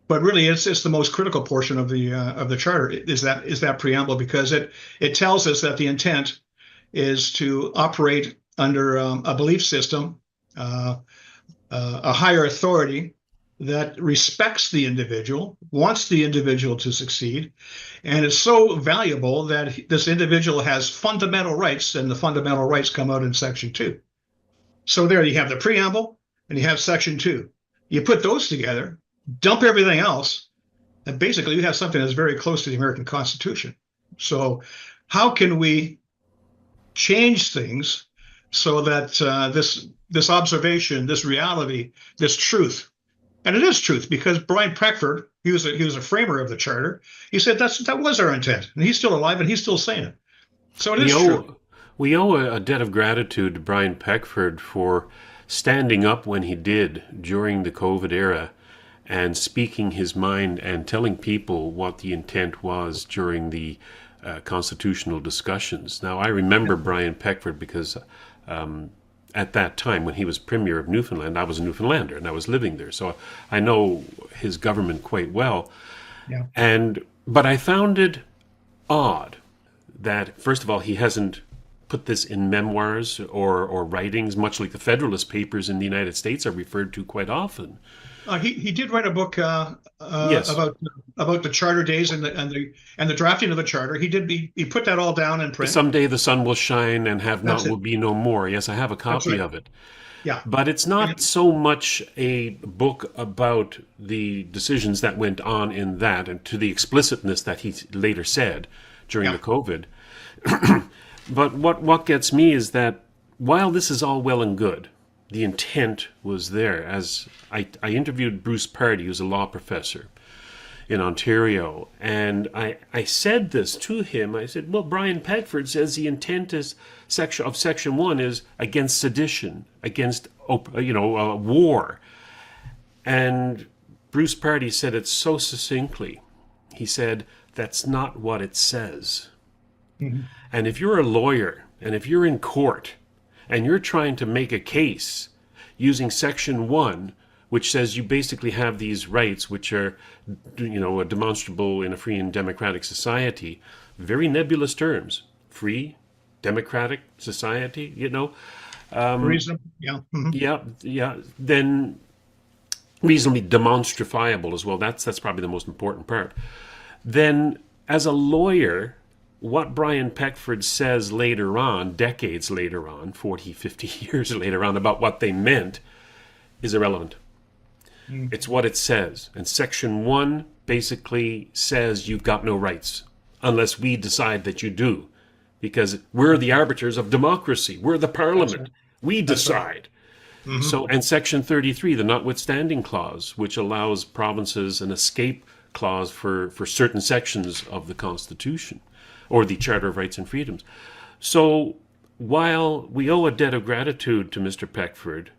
But really, it's the most critical portion of the charter is that preamble, because it tells us that the intent is to operate under a belief system, a higher authority that respects the individual, wants the individual to succeed, and is so valuable that this individual has fundamental rights, and the fundamental rights come out in Section 2. So there you have the preamble, and you have Section 2. You put those together, dump everything else, and basically you have something that's very close to the American Constitution. So how can we change things so that this observation, this reality, this truth, and it is truth, because Brian Peckford, he was a framer of the charter. He said that was our intent, and he's still alive, and he's still saying it. So it is true.
We owe a debt of gratitude to Brian Peckford for standing up when he did during the COVID era and speaking his mind and telling people what the intent was during the constitutional discussions. Now, I remember Brian Peckford because at that time, when he was Premier of Newfoundland, I was a Newfoundlander and I was living there. So I know his government quite well. Yeah. But I found it odd that, first of all, he hasn't put this in memoirs or writings, much like the Federalist Papers in the United States are referred to quite often.
He did write a book
yes.
about the charter days and the drafting of the charter. He put that all down in print.
Someday the sun will shine and have not will be no more. Yes, I have a copy of it.
Yeah,
but it's not so much a book about the decisions that went on in that, and to the explicitness that he later said during the COVID. But what gets me is that while this is all well and good, the intent was there. As I interviewed Bruce Pardy, who's a law professor in Ontario, and I said this to him. I said, well, Brian Peckford says the intent of Section 1 is against sedition, against war. And Bruce Pardy said it so succinctly. He said, that's not what it says. Mm-hmm. And if you're a lawyer, and if you're in court, and you're trying to make a case using Section 1, which says you basically have these rights which are, demonstrable in a free and democratic society, very nebulous terms, free, democratic society,
reasonable, yeah. Mm-hmm.
Yeah, then reasonably demonstrable as well. That's probably the most important part. Then, as a lawyer, what Brian Peckford says later on, decades later on, 40, 50 years later on, about what they meant is irrelevant. Mm. It's what it says. And Section 1 basically says you've got no rights unless we decide that you do. Because we're the arbiters of democracy. We're the parliament. Right. We decide.
Hmm.
So, and Section 33, the notwithstanding clause, which allows provinces an escape clause for certain sections of the Constitution or the Charter of Rights and Freedoms. So, while we owe a debt of gratitude to Mr. Peckford,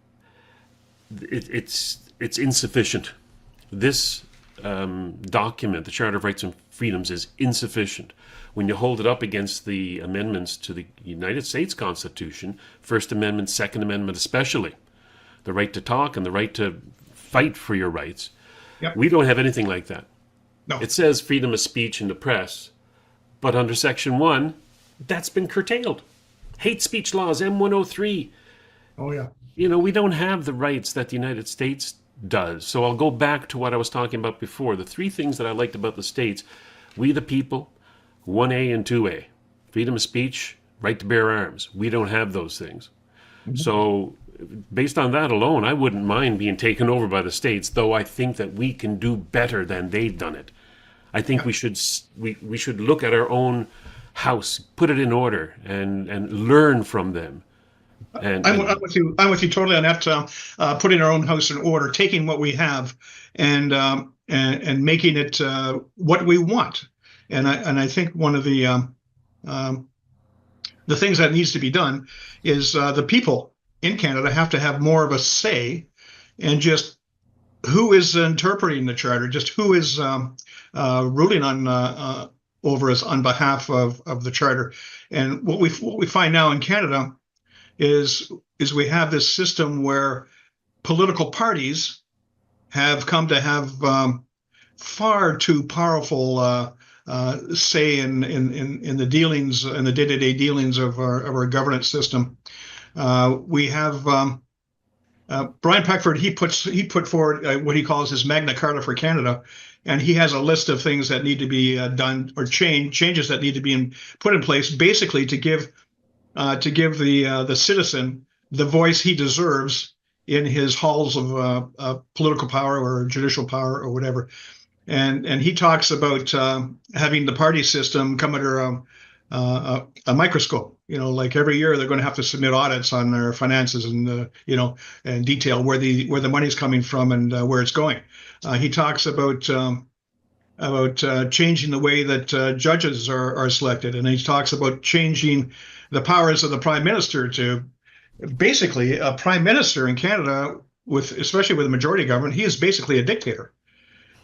it's insufficient. This document, the Charter of Rights and Freedoms, is insufficient. When you hold it up against the amendments to the United States Constitution, First Amendment, Second Amendment especially, the right to talk and the right to fight for your rights,
Yep.
we don't have anything like that.
No.
It says freedom of speech and the press, but under Section 1, that's been curtailed. Hate speech laws, M103.
Oh, yeah.
We don't have the rights that the United States does. So I'll go back to what I was talking about before. The three things that I liked about the States: we the people, 1A and 2A. Freedom of speech, right to bear arms. We don't have those things.
Mm-hmm.
So based on that alone, I wouldn't mind being taken over by the States, though I think that we can do better than they've done it. I think we should look at our own house, put it in order, and learn from them.
I'm with you. I'm with you totally on that. Putting our own house in order, taking what we have, and making it what we want. And I think one of the things that needs to be done is the people in Canada have to have more of a say, and just who is interpreting the charter, just who is ruling on over us on behalf of the charter. And what we find now in Canada is we have this system where political parties have come to have far too powerful say in the dealings and the day-to-day dealings of our governance system. We have Brian Peckford. He put forward what he calls his Magna Carta for Canada, and he has a list of things that need to be done or changes that need to be put in place, basically to give the citizen the voice he deserves in his halls of political power or judicial power or whatever. And he talks about having the party system come under a microscope. Like every year they're going to have to submit audits on their finances and and detail where the money's coming from and where it's going. He talks about changing the way that judges are selected, and he talks about changing the powers of the prime minister to basically a prime minister in Canada, especially with a majority government. He is basically a dictator.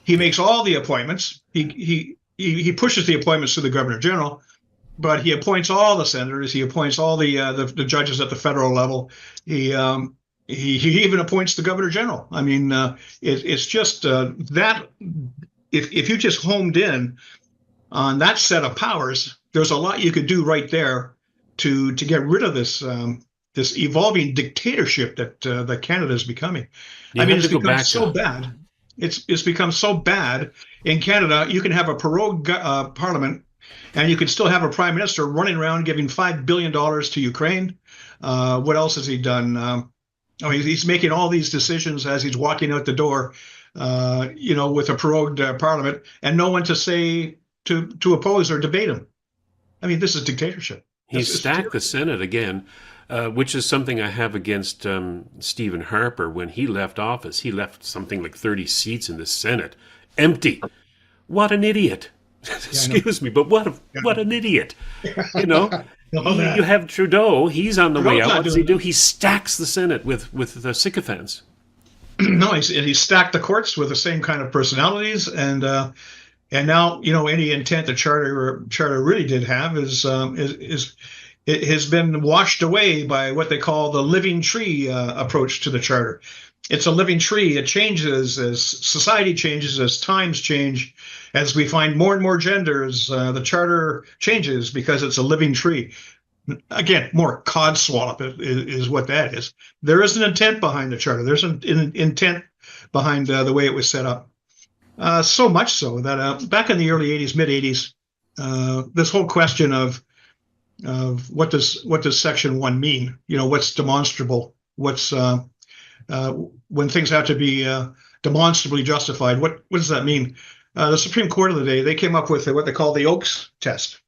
He makes all the appointments. He pushes the appointments to the governor general, but he appoints all the senators. He appoints all the judges at the federal level. He even appoints the governor general. I mean, it's just that if you just homed in on that set of powers, there's a lot you could do right there to get rid of this evolving dictatorship that Canada is becoming. I mean, it's become so bad. It's become so bad in Canada. You can have a prorogue parliament, and you can still have a prime minister running around giving $5 billion to Ukraine. What else has he done? He's making all these decisions as he's walking out the door, with a prorogued parliament, and no one to say to oppose or debate him. I mean, this is dictatorship.
He stacked the Senate again, which is something I have against Stephen Harper. When he left office, he left something like 30 seats in the Senate empty. What an idiot! Excuse me, but what an idiot! You have Trudeau. He's on the way out. What does he do? He stacks the Senate with the sycophants.
No, he stacked the courts with the same kind of personalities, and now any intent the charter really did have is it has been washed away by what they call the living tree approach to the charter. It's a living tree. It changes as society changes, as times change, as we find more and more genders. The charter changes because it's a living tree. Again, more codswallop is what that is. There is an intent behind the charter. There's an intent behind the way it was set up. So much so that back in the early 80s, mid 80s, this whole question of what does Section 1 mean? What's demonstrable? What's when things have to be demonstrably justified? What does that mean? The Supreme Court of the day, they came up with what they call the Oakes test.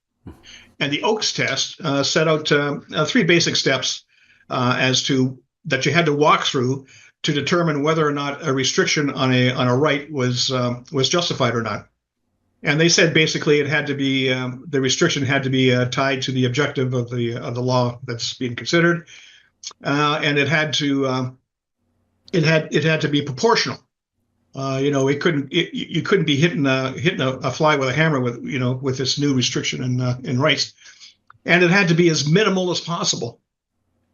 And the Oakes test set out 3 basic steps as to that you had to walk through to determine whether or not a restriction on a right was justified or not. And they said basically it had to be the restriction had to be tied to the objective of the law that's being considered, and it had to be proportional. You couldn't be hitting a fly with a hammer with this new restriction in rights, and it had to be as minimal as possible.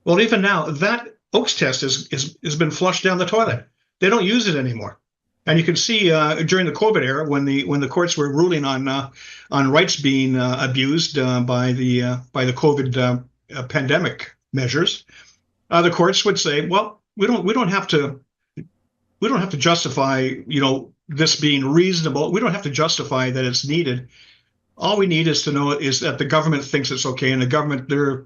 Well, even now that Oakes test has been flushed down the toilet. They don't use it anymore. And you can see during the COVID era, when the courts were ruling on rights being abused by the COVID pandemic measures, the courts would say, "Well, we don't have to justify this being reasonable. We don't have to justify that it's needed. All we need is to know is that the government thinks it's okay, and the government they're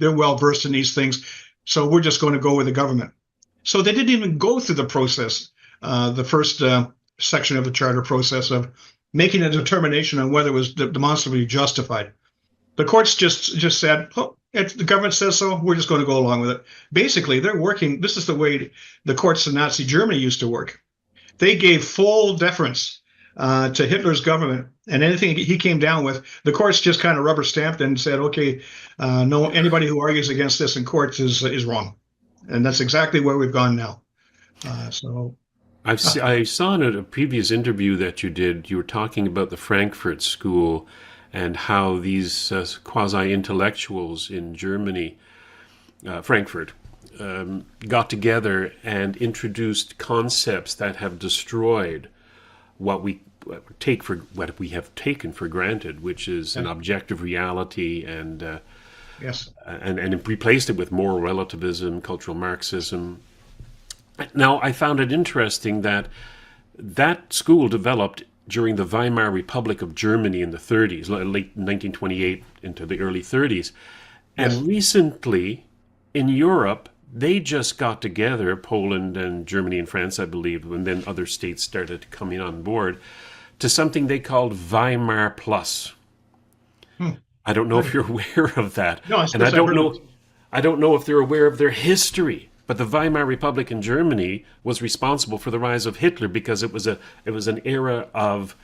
well versed in these things. So we're just going to go with the government." So they didn't even go through the process. The first section of the charter process of making a determination on whether it was demonstrably justified. The courts just said, "Oh, if the government says so, we're just going to go along with it." Basically, they're working. This is the way the courts in Nazi Germany used to work. They gave full deference to Hitler's government, and anything he came down with, the courts just kind of rubber stamped and said, "Okay, no, anybody who argues against this in courts is wrong," and that's exactly where we've gone now.
I saw in a previous interview that you did, you were talking about the Frankfurt School and how these quasi-intellectuals in Germany, Frankfurt, got together and introduced concepts that have destroyed what we have taken for granted, which is an objective reality, and
yes,
and replaced it with moral relativism, cultural Marxism. Now, I found it interesting that school developed during the Weimar Republic of Germany in the 30s, late 1928 into the early 30s. And
yes.
Recently, in Europe, they just got together, Poland and Germany and France, I believe, and then other states started coming on board, to something they called Weimar Plus. I don't know if you're aware of that.
No,
and I don't know if they're aware of their history. But the Weimar Republic in Germany was responsible for the rise of Hitler because it was an era of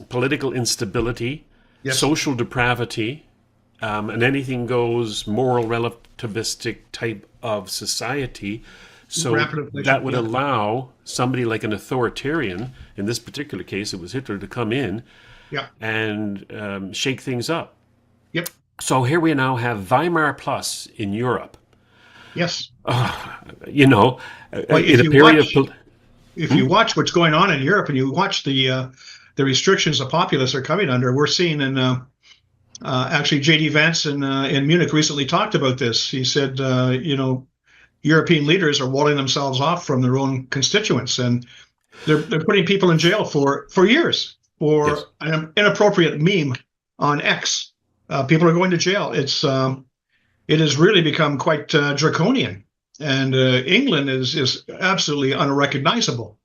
political instability,
yes.
social depravity, an anything goes, moral relativistic type of society. So that would allow somebody like an authoritarian, in this particular case it was Hitler, to come in and shake things up.
Yep.
So here we now have Weimar Plus in Europe.
Yes. If you watch what's going on in Europe and you watch the restrictions the populists are coming under, we're seeing actually J.D. Vance in Munich recently talked about this. He said, European leaders are walling themselves off from their own constituents, and they're putting people in jail for years for an inappropriate meme on X. People are going to jail. It has really become quite draconian, and England is absolutely unrecognizable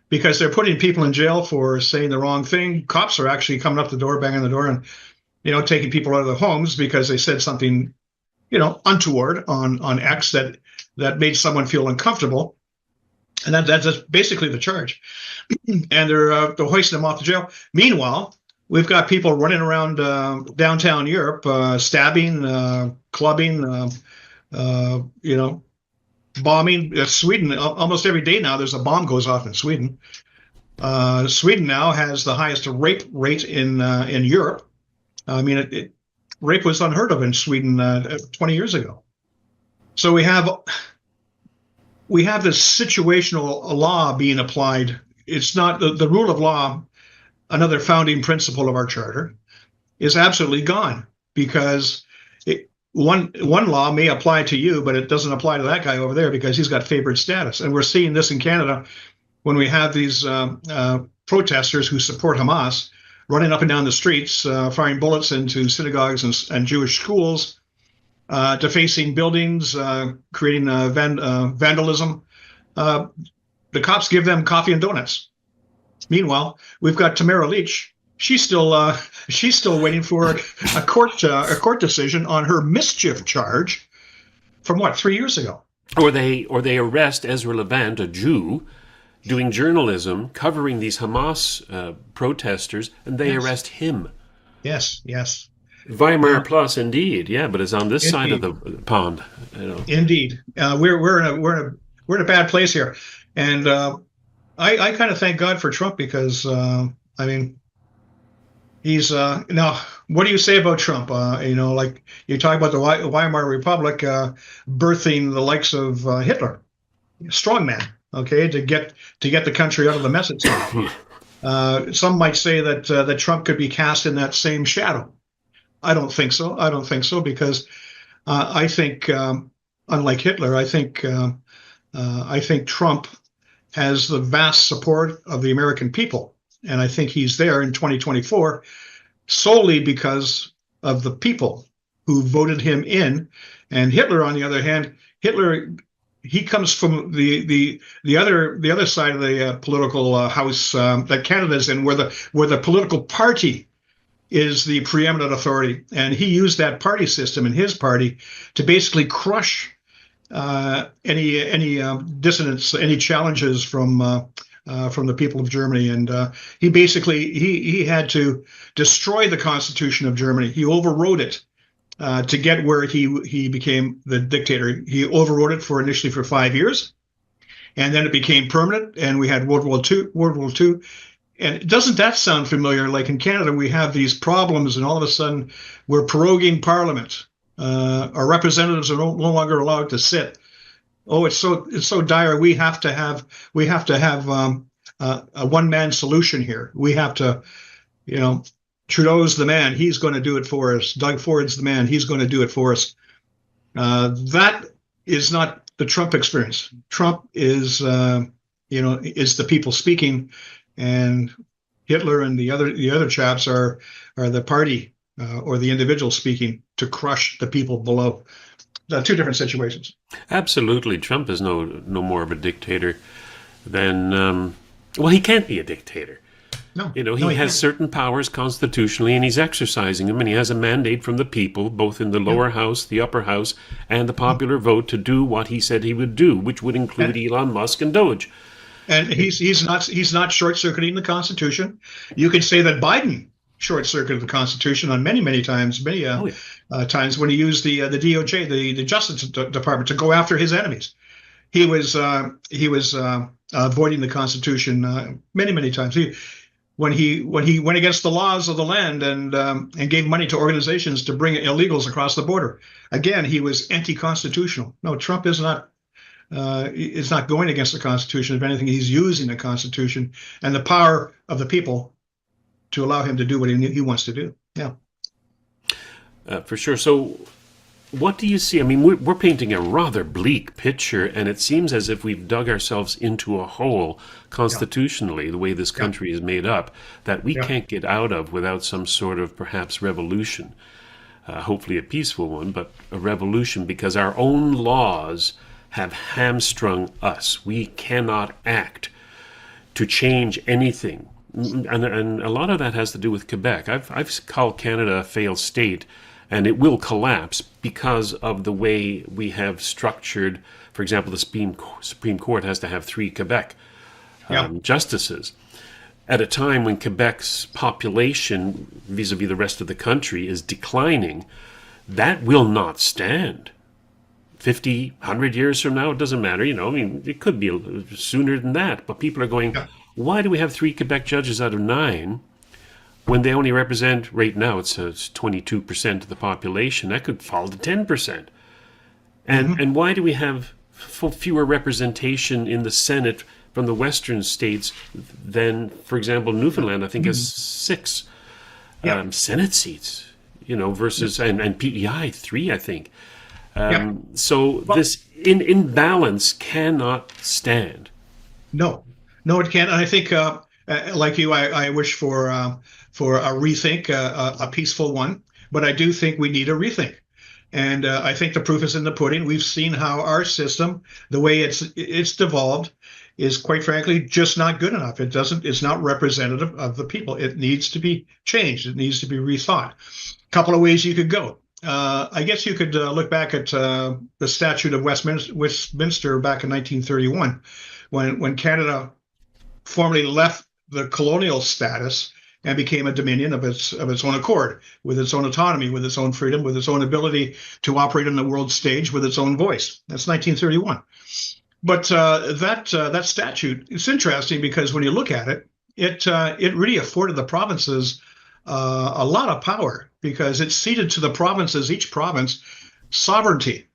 because they're putting people in jail for saying the wrong thing. Cops are actually coming up the door, banging the door, and taking people out of their homes because they said something untoward on X that made someone feel uncomfortable, and that's basically the charge. And they're hoisting them off the jail. Meanwhile, we've got people running around downtown Europe, stabbing, clubbing, bombing. Sweden, almost every day now, there's a bomb goes off in Sweden. Sweden now has the highest rape rate in Europe. I mean, rape was unheard of in Sweden 20 years ago. So we have this situational law being applied. It's not the rule of law. Another founding principle of our charter is absolutely gone because one law may apply to you, but it doesn't apply to that guy over there because he's got favored status. And we're seeing this in Canada when we have these protesters who support Hamas running up and down the streets, firing bullets into synagogues and Jewish schools, defacing buildings, creating vandalism. The cops give them coffee and donuts. Meanwhile, we've got Tamara Leach. She's still waiting for a court decision on her mischief charge from 3 years ago.
Or they arrest Ezra Levant, a Jew, doing journalism covering these Hamas protesters, and they
Yes.
arrest him.
Yes. Yes.
Weimar
No,
Plus, indeed, yeah, but it's on this side of
indeed.
the pond. You know.
Indeed. We're in a bad place here. And I kind of thank God for Trump because I mean, he's now. What do you say about Trump? Like you talk about the Weimar Republic birthing the likes of Hitler, strongman. Okay, to get the country out of the mess it's in. Some might say that Trump could be cast in that same shadow. I don't think so. I don't think so because I think, unlike Hitler, I think Trump has the vast support of the American people, and I think he's there in 2024 solely because of the people who voted him in. And Hitler, on the other hand, he comes from the other side of the political house that Canada's in, where the political party is the preeminent authority, and he used that party system in his party to basically crush any dissonance, any challenges from the people of Germany, and he had to destroy the Constitution of Germany. He overrode it to get where he became the dictator. He overrode it initially for 5 years, and then it became permanent, and we had World War II. And doesn't that sound familiar? Like in Canada, we have these problems, and all of a sudden, we're proroguing Parliament. Our representatives are no longer allowed to sit. Oh, it's so dire. We have to have a one-man solution here. We have to, Trudeau's the man. He's going to do it for us. Doug Ford's the man. He's going to do it for us. That is not the Trump experience. Trump is the people speaking, and Hitler and the other chaps are the party or the individual speaking to crush the people below. Two different situations.
Absolutely, Trump is no more of a dictator than well, he can't be a dictator.
No, no,
He
he
has
can't.
certain powers constitutionally, and he's exercising them, and he has a mandate from the people, both in the
Yeah.
lower house, the upper house, and the popular vote, to do what he said he would do, which would include
And,
Elon Musk and Doge.
and he's not short-circuiting the Constitution. You could say that Biden short-circuited the Constitution on many times, many
Oh yeah.
times when he used the DOJ, the Justice Department, to go after his enemies. He was avoiding the Constitution many times. When he went against the laws of the land and gave money to organizations to bring illegals across the border. Again, he was anti-constitutional. No, Trump is not going against the Constitution. If anything, he's using the Constitution and the power of the people to allow him to do what he wants to do. Yeah.
For sure. So, what do you see? I mean, we're painting a rather bleak picture, and it seems as if we've dug ourselves into a hole
Yeah.
constitutionally, the way this
Yeah.
country is made up, that we
Yeah.
can't get out of without some sort of perhaps revolution. Hopefully a peaceful one, but a revolution, because our own laws have hamstrung us. We cannot act to change anything. And a lot of that has to do with Quebec. I've called Canada a failed state, and it will collapse because of the way we have structured. For example, the Supreme Court has to have 3 Quebec
Yeah.
justices at a time when Quebec's population vis-a-vis the rest of the country is declining. That will not stand. 50, 100 years from now, it doesn't matter. I mean, it could be sooner than that. But people are going,
Yeah.
why do we have 3 Quebec judges out of 9 when they only represent, right now, it's 22% of the population? That could fall to 10%.
Hmm.
And why do we have fewer representation in the Senate from the Western states than, for example, Newfoundland, I think, has 6
Yeah.
Senate seats, versus, and PEI, 3, I think.
Yeah.
So
Well,
this imbalance cannot stand.
no, no, it can't. And I think, like you, I wish for a rethink, a peaceful one. But I do think we need a rethink. And I think the proof is in the pudding. We've seen how our system, the way it's devolved, is quite frankly just not good enough. It's not representative of the people. It needs to be changed. It needs to be rethought. A couple of ways you could go. I guess you could look back at the Statute of Westminster back in 1931, when Canada formally left the colonial status and became a dominion of its own accord, with its own autonomy, with its own freedom, with its own ability to operate on the world stage with its own voice. That's 1931. But that statute, it's interesting because when you look at it, it really afforded the provinces a lot of power because it ceded to the provinces, each province, sovereignty.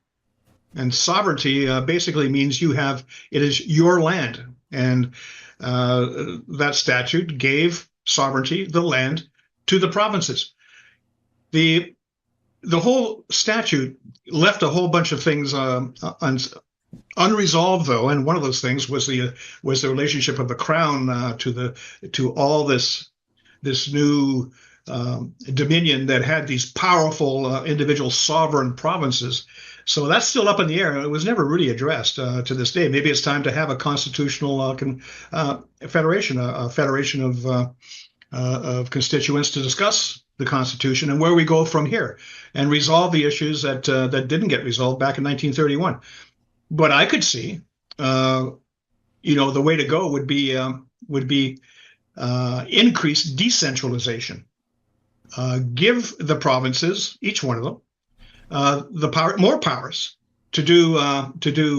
And sovereignty basically means it is your land. And that statute gave sovereignty, the land, to the provinces. The whole statute left a whole bunch of things unresolved, though, and one of those things was the relationship of the crown to all this new dominion that had these powerful individual sovereign provinces. So that's still up in the air. It was never really addressed to this day. Maybe it's time to have a constitutional federation, a federation of constituents to discuss the Constitution and where we go from here, and resolve the issues that didn't get resolved back in 1931. But I could see, the way to go would be increased decentralization. Give the provinces, each one of them, more powers to do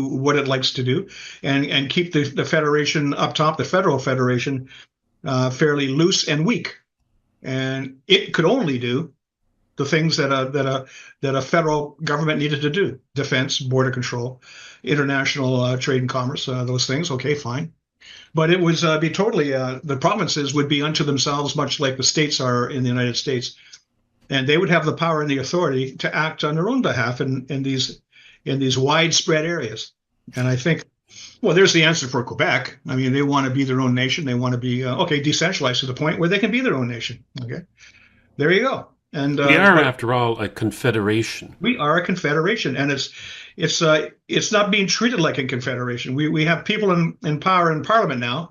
what it likes to do, and keep the federation up top, the federal federation, fairly loose and weak. And it could only do the things that a federal government needed to do: defense, border control, international trade and commerce, those things. Okay, fine. But it would be totally, the provinces would be unto themselves, much like the states are in the United States. And they would have the power and the authority to act on their own behalf in these widespread areas. And I think, well, there's the answer for Quebec. I mean, they want to be their own nation. They want to be, decentralized to the point where they can be their own nation. Okay, there you go. And
we are, after all, a confederation.
We are a confederation, and it's not being treated like a confederation. We have people in power in Parliament now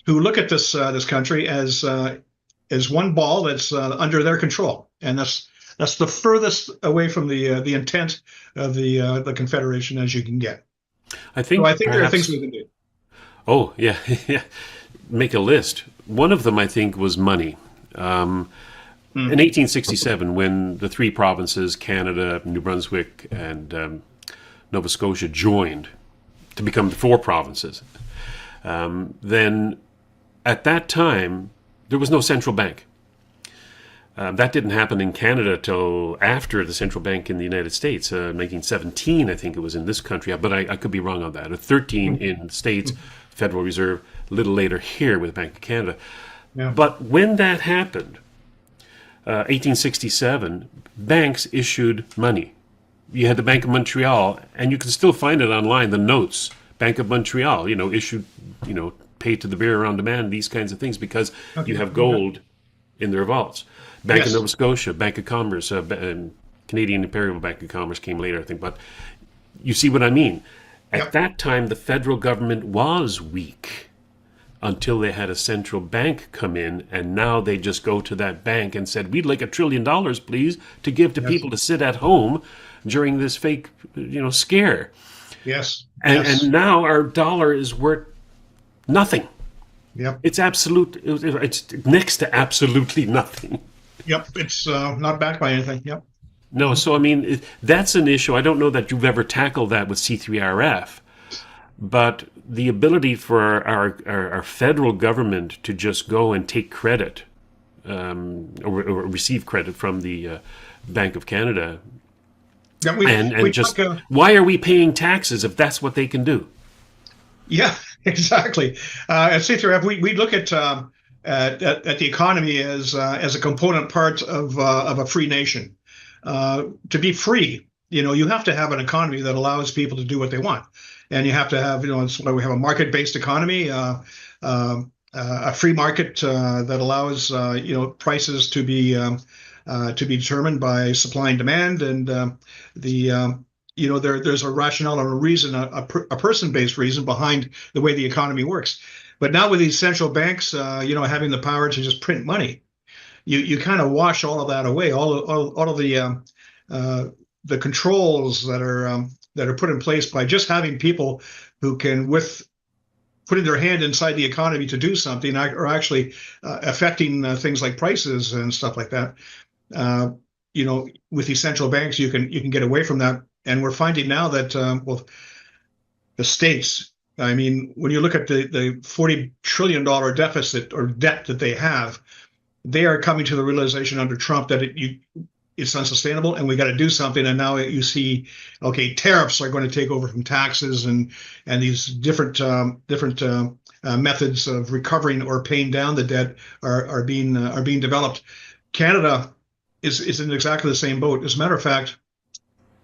who look at this country as one ball that's under their control, and that's the furthest away from the intent of the confederation as you can get.
I think
there are things we can do.
Oh yeah, yeah. Make a list. One of them, I think, was money. In 1867, when the three provinces, Canada, New Brunswick, and Nova Scotia, joined to become the four provinces, then at that time, there was no central bank. That didn't happen in Canada till after the central bank in the United States, 1917, I think it was in this country, but I could be wrong on that. 13 in the States, Federal Reserve, a little later here with Bank of Canada. Yeah. But when that happened, 1867, banks issued money. You had the Bank of Montreal, and you can still find it online, the notes. Bank of Montreal, issued, pay to the bearer on demand, these kinds of things, because you have gold in their vaults. Bank of Nova Scotia, Bank of Commerce, Canadian Imperial Bank of Commerce came later, I think. But you see what I mean? At that time, the federal government was weak until they had a central bank come in, and now they just go to that bank and said, we'd like $1 trillion, please, to give to people to sit at home during this fake, scare.
Yes.
And now our dollar is worth nothing.
Yep.
It's next to absolutely nothing.
Yep. It's not backed by anything. Yep.
No, so I mean, that's an issue. I don't know that you've ever tackled that with C3RF, but the ability for our federal government to just go and take credit or receive credit from the Bank of Canada, why are we paying taxes if that's what they can do?
Yeah, exactly. At C3RF, we look at the economy as a component part of a free nation. To be free, you have to have an economy that allows people to do what they want. And you have to have, we have a market-based economy, a free market that allows, prices to be determined by supply and demand, and there's a rationale or a reason, a person-based reason behind the way the economy works. But now with these central banks, having the power to just print money, you kind of wash all of that away. All of the the controls that are put in place by just having people who can, with putting their hand inside the economy to do something, are actually affecting things like prices and stuff like that. With these central banks, you can get away from that, and we're finding now that the states. I mean, when you look at the $40 trillion deficit or debt that they have, they are coming to the realization under Trump that it's unsustainable and we got to do something. And now you see, okay, tariffs are going to take over from taxes, and these different methods of recovering or paying down the debt are being developed. Canada is in exactly the same boat. As a matter of fact,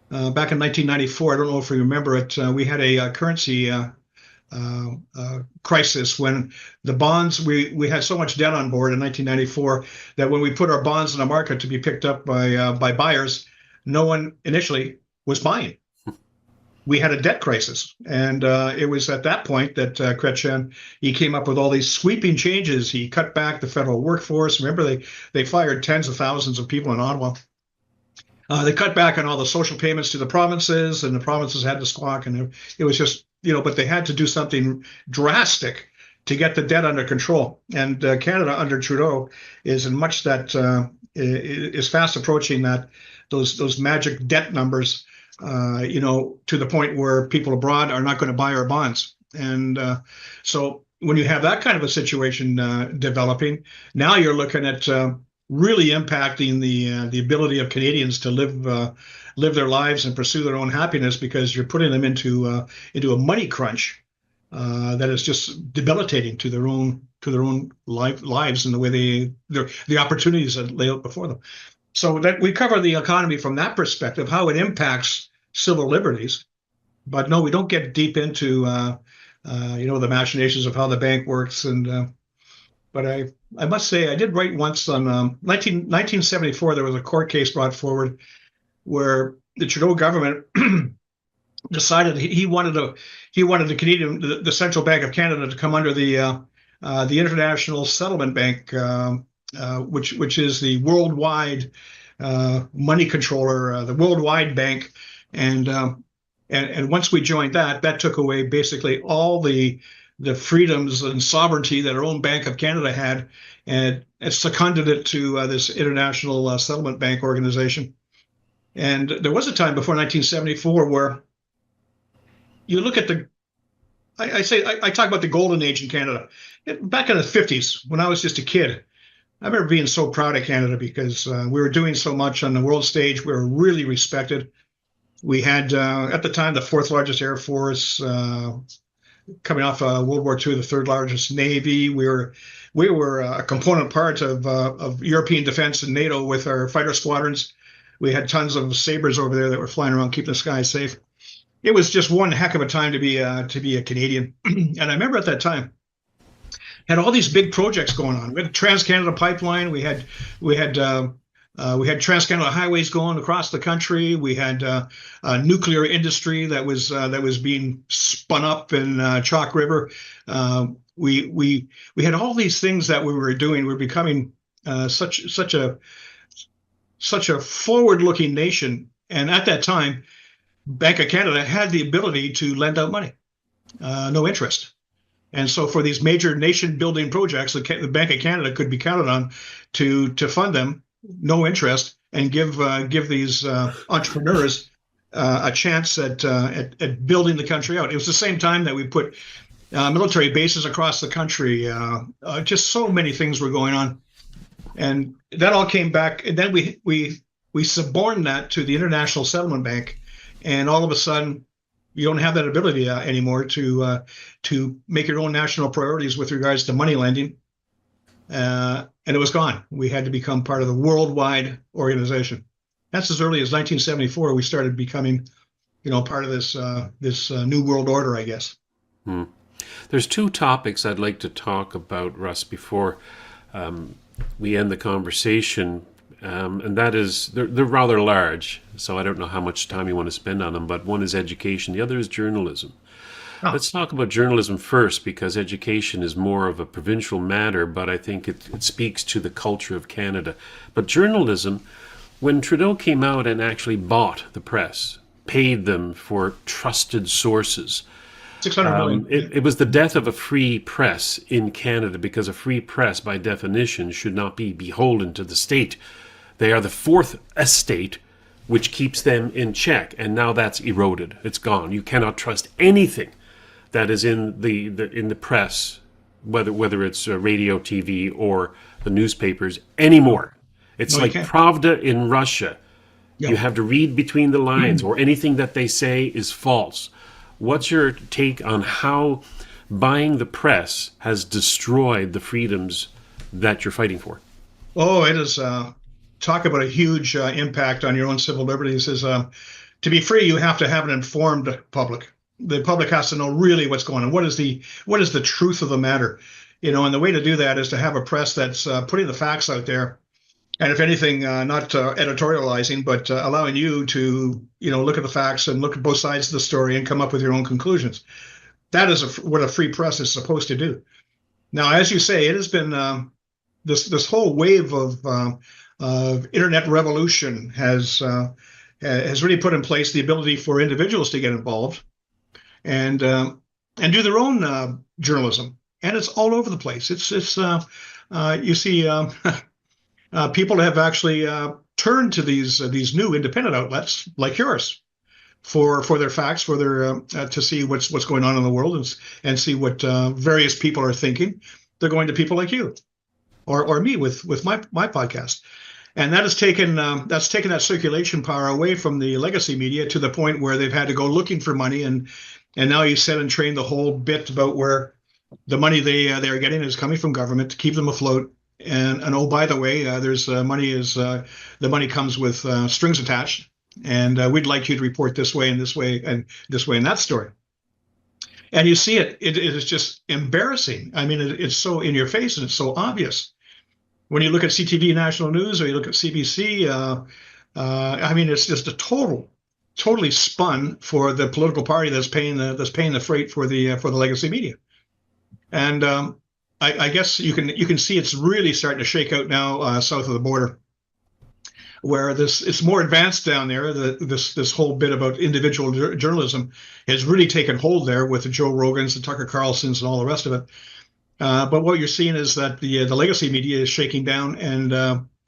back in 1994, I don't know if you remember it, we had a currency crisis when the bonds, we had so much debt on board in 1994 that when we put our bonds in the market to be picked up by buyers, no one initially was buying. We had a debt crisis, and it was at that point that Chrétien, he came up with all these sweeping changes. He cut back the federal workforce. Remember, they fired tens of thousands of people in Ottawa. They cut back on all the social payments to the provinces, and the provinces had to squawk, and it was just, but they had to do something drastic to get the debt under control. And Canada under Trudeau is in much that is fast approaching those magic debt numbers, to the point where people abroad are not going to buy our bonds. And so when you have that kind of a situation developing, now you're looking at really impacting the ability of Canadians to live their lives and pursue their own happiness, because you're putting them into a money crunch that is just debilitating to their own lives and the way the opportunities that lay out before them. So that we cover the economy from that perspective, how it impacts civil liberties, but no, we don't get deep into the machinations of how the bank works. And but I must say, I did write once on 1974. There was a court case brought forward where the Trudeau government decided he wanted the Central Bank of Canada to come under the International Settlement Bank, which is the worldwide money controller, the worldwide bank, and once we joined that took away basically all the freedoms and sovereignty that our own Bank of Canada had, and it seconded it to this International Settlement Bank organization. And there was a time before 1974 where you look at I talk about the golden age in Canada. Back in the 50s, when I was just a kid, I remember being so proud of Canada because we were doing so much on the world stage. We were really respected. We had, at the time, the fourth largest Air Force, coming off World War II, the third largest Navy. We were a component part of European defense and NATO with our fighter squadrons. We had tons of Sabres over there that were flying around keeping the skies safe. It was just one heck of a time to be a Canadian. And I remember at that time, had all these big projects going on. We had the Trans-Canada Pipeline. We had Trans-Canada highways going across the country. We had a nuclear industry that was being spun up in Chalk River. We had all these things that we were doing. We're becoming such a forward-looking nation. And at that time, Bank of Canada had the ability to lend out money, no interest. And so for these major nation-building projects, the Bank of Canada could be counted on to fund them, no interest, and give these entrepreneurs a chance at building the country out. It was the same time that we put military bases across the country. Just so many things were going on, and that all came back. And then we suborned that to the International Settlement Bank, and all of a sudden, you don't have that ability anymore to make your own national priorities with regards to money lending. And it was gone. We had to become part of the worldwide organization. That's as early as 1974. We started becoming, part of this new world order, I guess.
There's two topics I'd like to talk about, Russ, before we end the conversation. And that is, they're rather large, so I don't know how much time you want to spend on them, but one is education, the other is journalism. Oh. Let's talk about journalism first, because education is more of a provincial matter, but I think it speaks to the culture of Canada. But journalism, when Trudeau came out and actually bought the press, paid them for trusted sources,
600 million.
it was the death of a free press in Canada, because a free press, by definition, should not be beholden to the state. They are the fourth estate, which keeps them in check, and now that's eroded. It's gone. You cannot trust anything that is in the press, whether it's radio, TV, or the newspapers anymore. It's
No, you
like
can't.
Pravda in Russia.
Yeah.
You have to read between the lines, or anything that they say is false. What's your take on how buying the press has destroyed the freedoms that you're fighting for?
Oh, it is. Talk about a huge impact on your own civil liberties. Is to be free, you have to have an informed public. The public has to know really what's going on. What is the truth of the matter? And the way to do that is to have a press that's putting the facts out there, and if anything, not editorializing, but allowing you to look at the facts and look at both sides of the story and come up with your own conclusions. That is what a free press is supposed to do. Now, as you say, it has been this whole wave of internet revolution has really put in place the ability for individuals to get involved and do their own journalism, and it's all over the place. It's you see people have actually turned to these new independent outlets like yours for their facts, for their to see what's going on in the world and see what various people are thinking. They're going to people like you or me with my podcast. And that has taken that circulation power away from the legacy media to the point where they've had to go looking for money, and now you set and train the whole bit about where the money they are getting is coming from government to keep them afloat. And oh, by the way, there's the money comes with strings attached, and we'd like you to report this way and this way and this way in that story. And you see it is just embarrassing. I mean, it's so in your face and it's so obvious. When you look at CTV National News or you look at CBC, I mean, it's just totally spun for the political party that's paying the freight for the legacy media. And I guess you can see it's really starting to shake out now south of the border, where it's more advanced down there. This whole bit about individual journalism has really taken hold there with the Joe Rogans, the Tucker Carlsons, and all the rest of it. But what you're seeing is that the legacy media is shaking down, and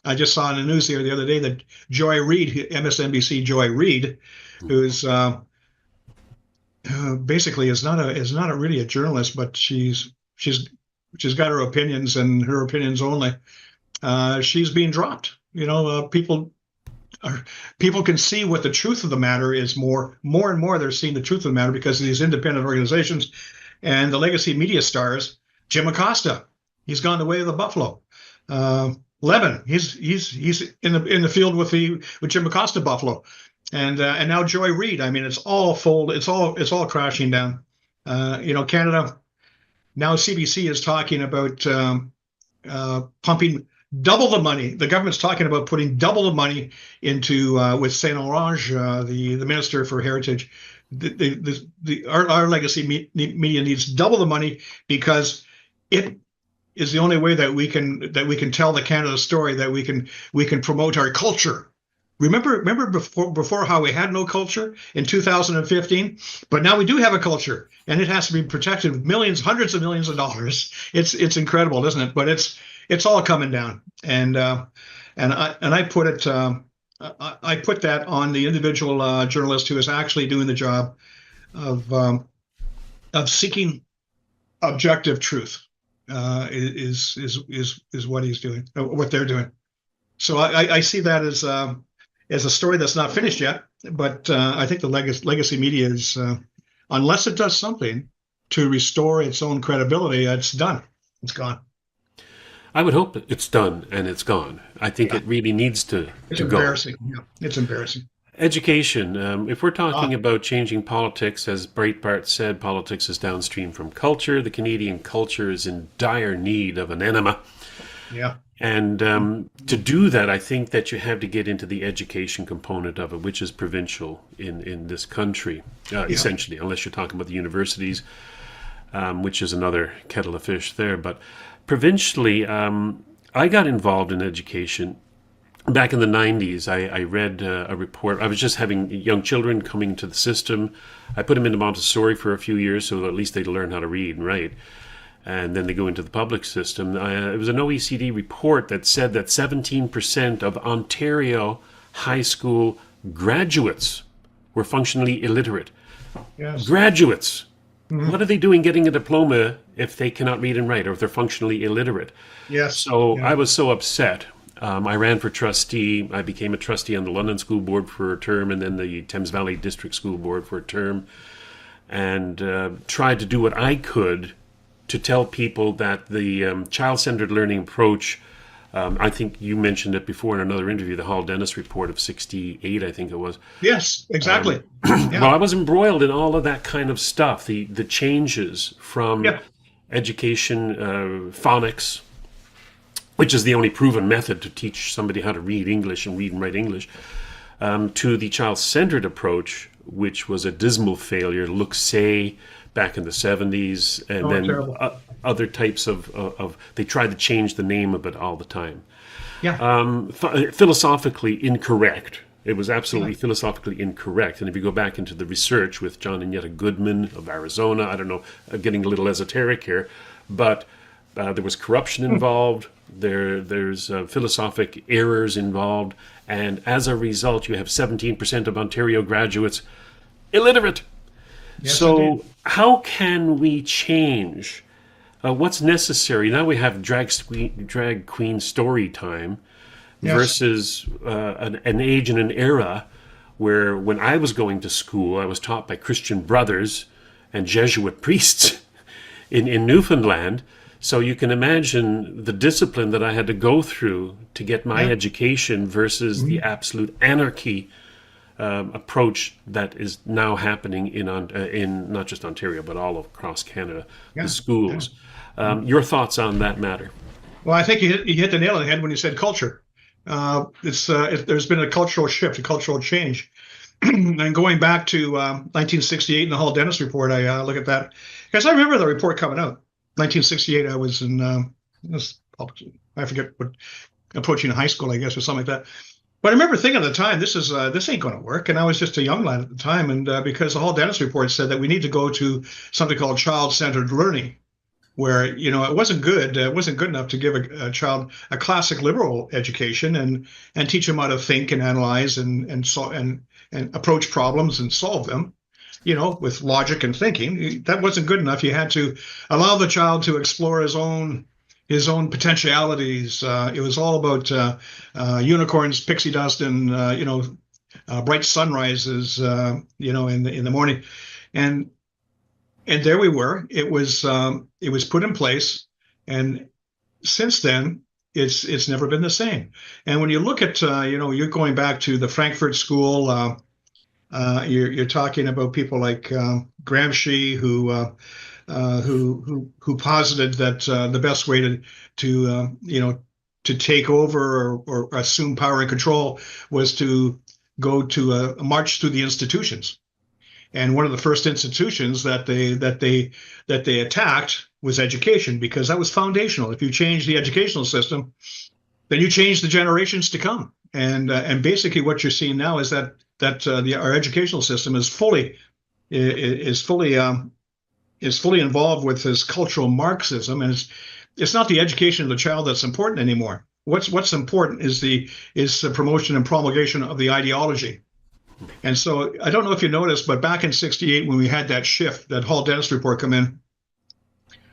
I just saw in the news the other day that Joy Reid, MSNBC Joy Reid, who's basically is not really a journalist, but she's got her opinions and her opinions only. She's being dropped. People can see what the truth of the matter is. More and more, they're seeing the truth of the matter because of these independent organizations and the legacy media stars. Jim Acosta, he's gone the way of the buffalo. Levin, he's in the field with Jim Acosta buffalo, and now Joy Reid. I mean, it's all crashing down. Canada. Now CBC is talking about pumping double the money. The government's talking about putting double the money into with Saint Orange, the Minister for Heritage. Our legacy media needs double the money because it is the only way that we can tell the Canada story, that we can promote our culture. Remember before how we had no culture in 2015, but now we do have a culture, and it has to be protected with millions, hundreds of millions of dollars. It's incredible, isn't it? But it's all coming down, and I put it I put that on the individual journalist who is actually doing the job of seeking objective truth. Is what he's doing, what they're doing. So I see that as a story that's not finished yet, but I think the legacy media is, unless it does something to restore its own credibility, it's done. It's gone.
I would hope it's done and it's gone. I think it really needs to
It's
go.
embarrassing. Yeah, it's embarrassing.
Education. If we're talking about changing politics, as Breitbart said, politics is downstream from culture. The Canadian culture is in dire need of an enema.
Yeah.
And to do that, I think that you have to get into the education component of it, which is provincial in this country, essentially, unless you're talking about the universities, which is another kettle of fish there. But provincially, I got involved in education back in the 90s, I read a report. I was just having young children coming to the system. I put them into Montessori for a few years so that at least they'd learn how to read and write. And then they go into the public system. It was an OECD report that said that 17% of Ontario high school graduates were functionally illiterate.
Yes.
Graduates.
Mhm.
What are they doing getting a diploma if they cannot read and write or if they're functionally illiterate?
Yes.
So
Yeah.
I was so upset. I ran for trustee. I became a trustee on the London School Board for a term and then the Thames Valley District School Board for a term, and tried to do what I could to tell people that the child-centered learning approach, I think you mentioned it before in another interview, the Hall Dennis report of 68, I think it was.
Yes, exactly.
Well,
Yeah.
I was embroiled in all of that kind of stuff, the changes from
Yeah.
education, phonics, which is the only proven method to teach somebody how to read English and read and write English, to the child-centered approach, which was a dismal failure. Look, say, back in the 70s, and
Oh,
then
terrible.
other types of. They tried to change the name of it all the time.
Yeah.
Philosophically incorrect. It was absolutely
Yeah.
philosophically incorrect. And if you go back into the research with John and Yetta Goodman of Arizona, I don't know, getting a little esoteric here, but there was corruption involved. There's philosophic errors involved, and as a result, you have 17% of Ontario graduates illiterate.
Yes,
So,
indeed.
how can we change? What's necessary? Now we have drag queen story time
Yes.
versus an age and an era where when I was going to school, I was taught by Christian brothers and Jesuit priests in Newfoundland. So you can imagine the discipline that I had to go through to get my
Yeah.
education versus the absolute anarchy approach that is now happening in not just Ontario but all across Canada,
Yeah.
the schools. Your thoughts on that matter?
Well, I think you hit the nail on the head when you said culture. There's been a cultural shift, a cultural change. And going back to 1968 in the Hall Dennis report, I look at that because I remember the report coming out. 1968, I was in I forget what, approaching high school, I guess, or something like that. But I remember thinking at the time, this ain't going to work. And I was just a young lad at the time, and because the Hall Dennis report said that we need to go to something called child-centered learning, where it wasn't good. It wasn't good enough to give a child a classic liberal education and teach them how to think and analyze and approach problems and solve them, with logic and thinking. That wasn't good enough. You had to allow the child to explore his own potentialities. It was all about unicorns, pixie dust, and bright sunrises. In the morning, and there we were. It was put in place, and since then, it's never been the same. And when you look at you're going back to the Frankfurt School. You're talking about people like Gramsci, who posited that the best way to take over or assume power and control was to go to a march through the institutions. And one of the first institutions that they attacked was education, because that was foundational. If you change the educational system, then you change the generations to come. And basically, what you're seeing now is that our educational system is fully involved with this cultural Marxism, and it's not the education of the child that's important anymore. What's important is the promotion and promulgation of the ideology. And so I don't know if you noticed, but back in '68, when we had that shift, that Hall Dennis report come in,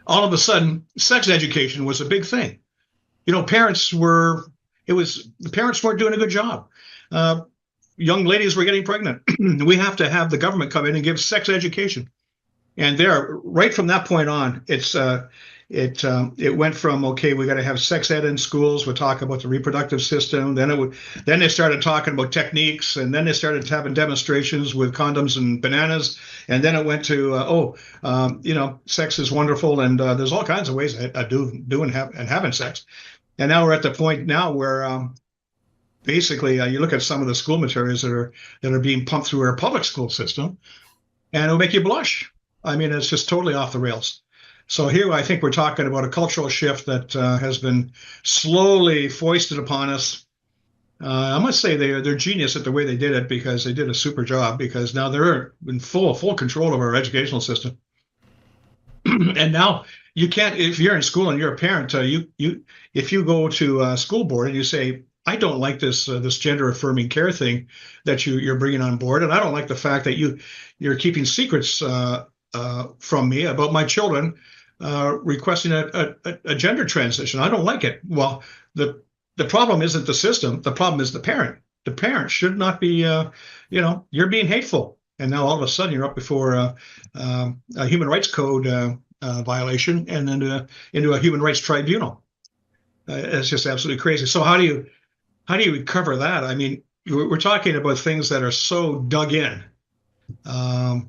all of a sudden, sex education was a big thing. The parents weren't doing a good job. Young ladies were getting pregnant. We have to have the government come in and give sex education. And right from that point on, it went from, okay, we got to have sex ed in schools. We'll talk about the reproductive system. Then they started talking about techniques, and then they started having demonstrations with condoms and bananas. And then it went to, sex is wonderful, and there's all kinds of ways I do having sex. And now we're at the point now where basically you look at some of the school materials that are being pumped through our public school system, and it'll make you blush. I mean, it's just totally off the rails. So here, I think we're talking about a cultural shift that has been slowly foisted upon us I must say they're genius at the way they did it because they did a super job because now they're in full control of our educational system. And now you can't if you're in school and you're a parent, you if you go to a school board and you say, I don't like this gender affirming care thing that you're bringing on board, and I don't like the fact that you're keeping secrets from me about my children requesting a gender transition. I don't like it. Well, the problem isn't the system. The problem is the parent. The parent should not be, you're being hateful. And now all of a sudden you're up before a human rights code violation and then into a human rights tribunal. It's just absolutely crazy. So how do you recover that? I mean, we're talking about things that are so dug in. I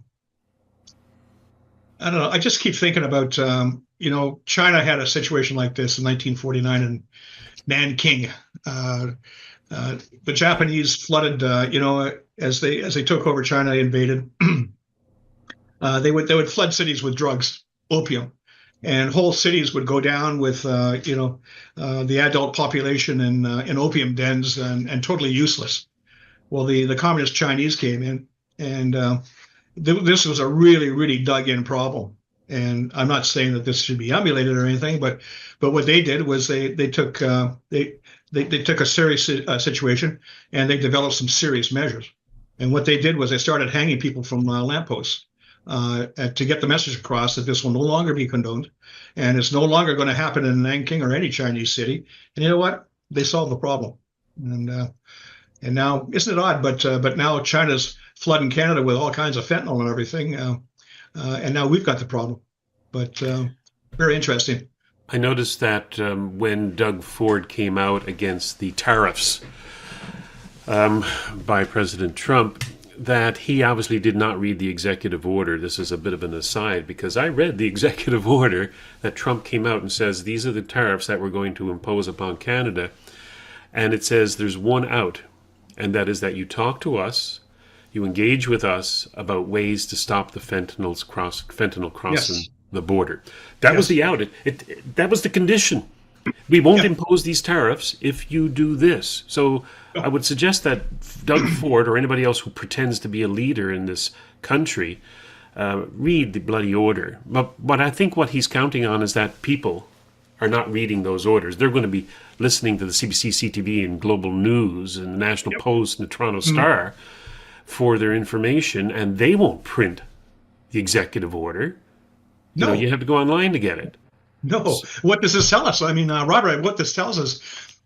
don't know. I just keep thinking about, China had a situation like this in 1949 in Nanking. The Japanese flooded, as they took over China, invaded. They would flood cities with drugs, opium, and whole cities would go down with, the adult population in opium dens and totally useless. Well, the communist Chinese came in, and this was a really, really dug-in problem. And I'm not saying that this should be emulated or anything, but what they did was they took a serious situation and they developed some serious measures. And what they did was they started hanging people from lampposts to get the message across that this will no longer be condoned, and it's no longer going to happen in Nanking or any Chinese city. And you know what? They solved the problem. And now, isn't it odd? But now China's flooding Canada with all kinds of fentanyl and everything, and now we've got the problem. But very interesting.
I noticed that when Doug Ford came out against the tariffs by President Trump, that he obviously did not read the executive order. This is a bit of an aside because I read the executive order that Trump came out and says these are the tariffs that we're going to impose upon Canada. And it says there's one out, and that is that you talk to us, you engage with us about ways to stop the fentanyl crossing
Yes.
the border. That was
Yes.
the out. That was the condition. We won't impose these tariffs if you do this. So I would suggest that Doug Ford or anybody else who pretends to be a leader in this country read the bloody order. But I think what he's counting on is that people are not reading those orders. They're going to be listening to the CBC, CTV, and Global News and the National Post and the Toronto Star for their information, and they won't print the executive order.
No.
You have to go online to get it.
No. What does this tell us? I mean, Robert, what this tells us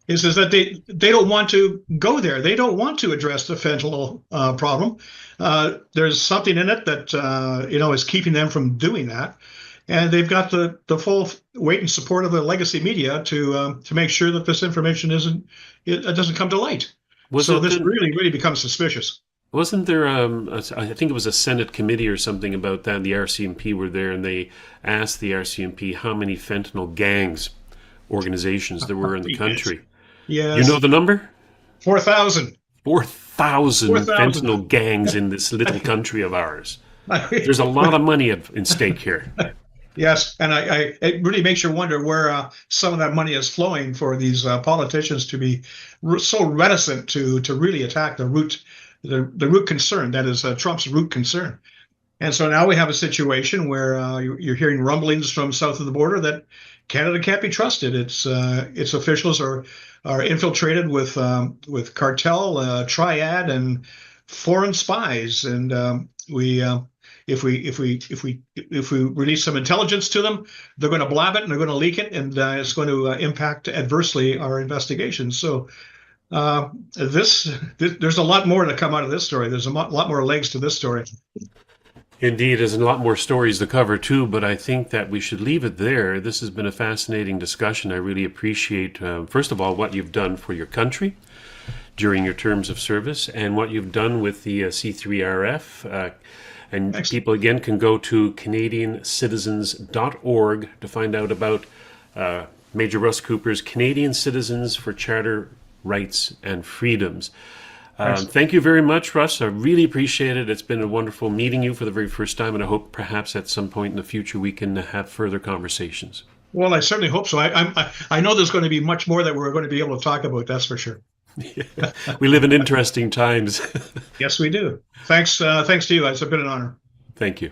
is that they don't want to go there. They don't want to address the fentanyl problem. There's something in it that is keeping them from doing that, and they've got the full weight and support of the legacy media to make sure that this information doesn't come to light. This really becomes suspicious.
Wasn't there, I think it was a Senate committee or something about that, the RCMP were there, and they asked the RCMP how many fentanyl gangs, organizations there were in the country.
Yes.
You know the number?
4,000.
4,000 fentanyl gangs in this little country of ours. There's a lot of money in stake here.
Yes, and it really makes you wonder where some of that money is flowing for these politicians to be so reticent to really attack the root concern, that is Trump's root concern. And so now we have a situation where you're hearing rumblings from south of the border that Canada can't be trusted. Its officials are infiltrated with cartel, triad, and foreign spies. And if we release some intelligence to them, they're going to blab it and they're going to leak it, and it's going to impact adversely our investigations. So. There's a lot more to come out of this story. There's a lot more legs to this story.
Indeed, there's a lot more stories to cover too, but I think that we should leave it there. This has been a fascinating discussion. I really appreciate, first of all, what you've done for your country during your terms of service and what you've done with the C3RF. And Excellent. People, again, can go to CanadianCitizens.org to find out about Major Russ Cooper's Canadian Citizens for Charter Rights and Freedoms. Thank you very much, Russ. I really appreciate it. It's been a wonderful meeting you for the very first time, and I hope perhaps at some point in the future we can have further conversations.
Well, I certainly hope so. I know there's going to be much more that we're going to be able to talk about, that's for sure.
We live in interesting times.
Yes, we do. Thanks to you. It's been an honor.
Thank you.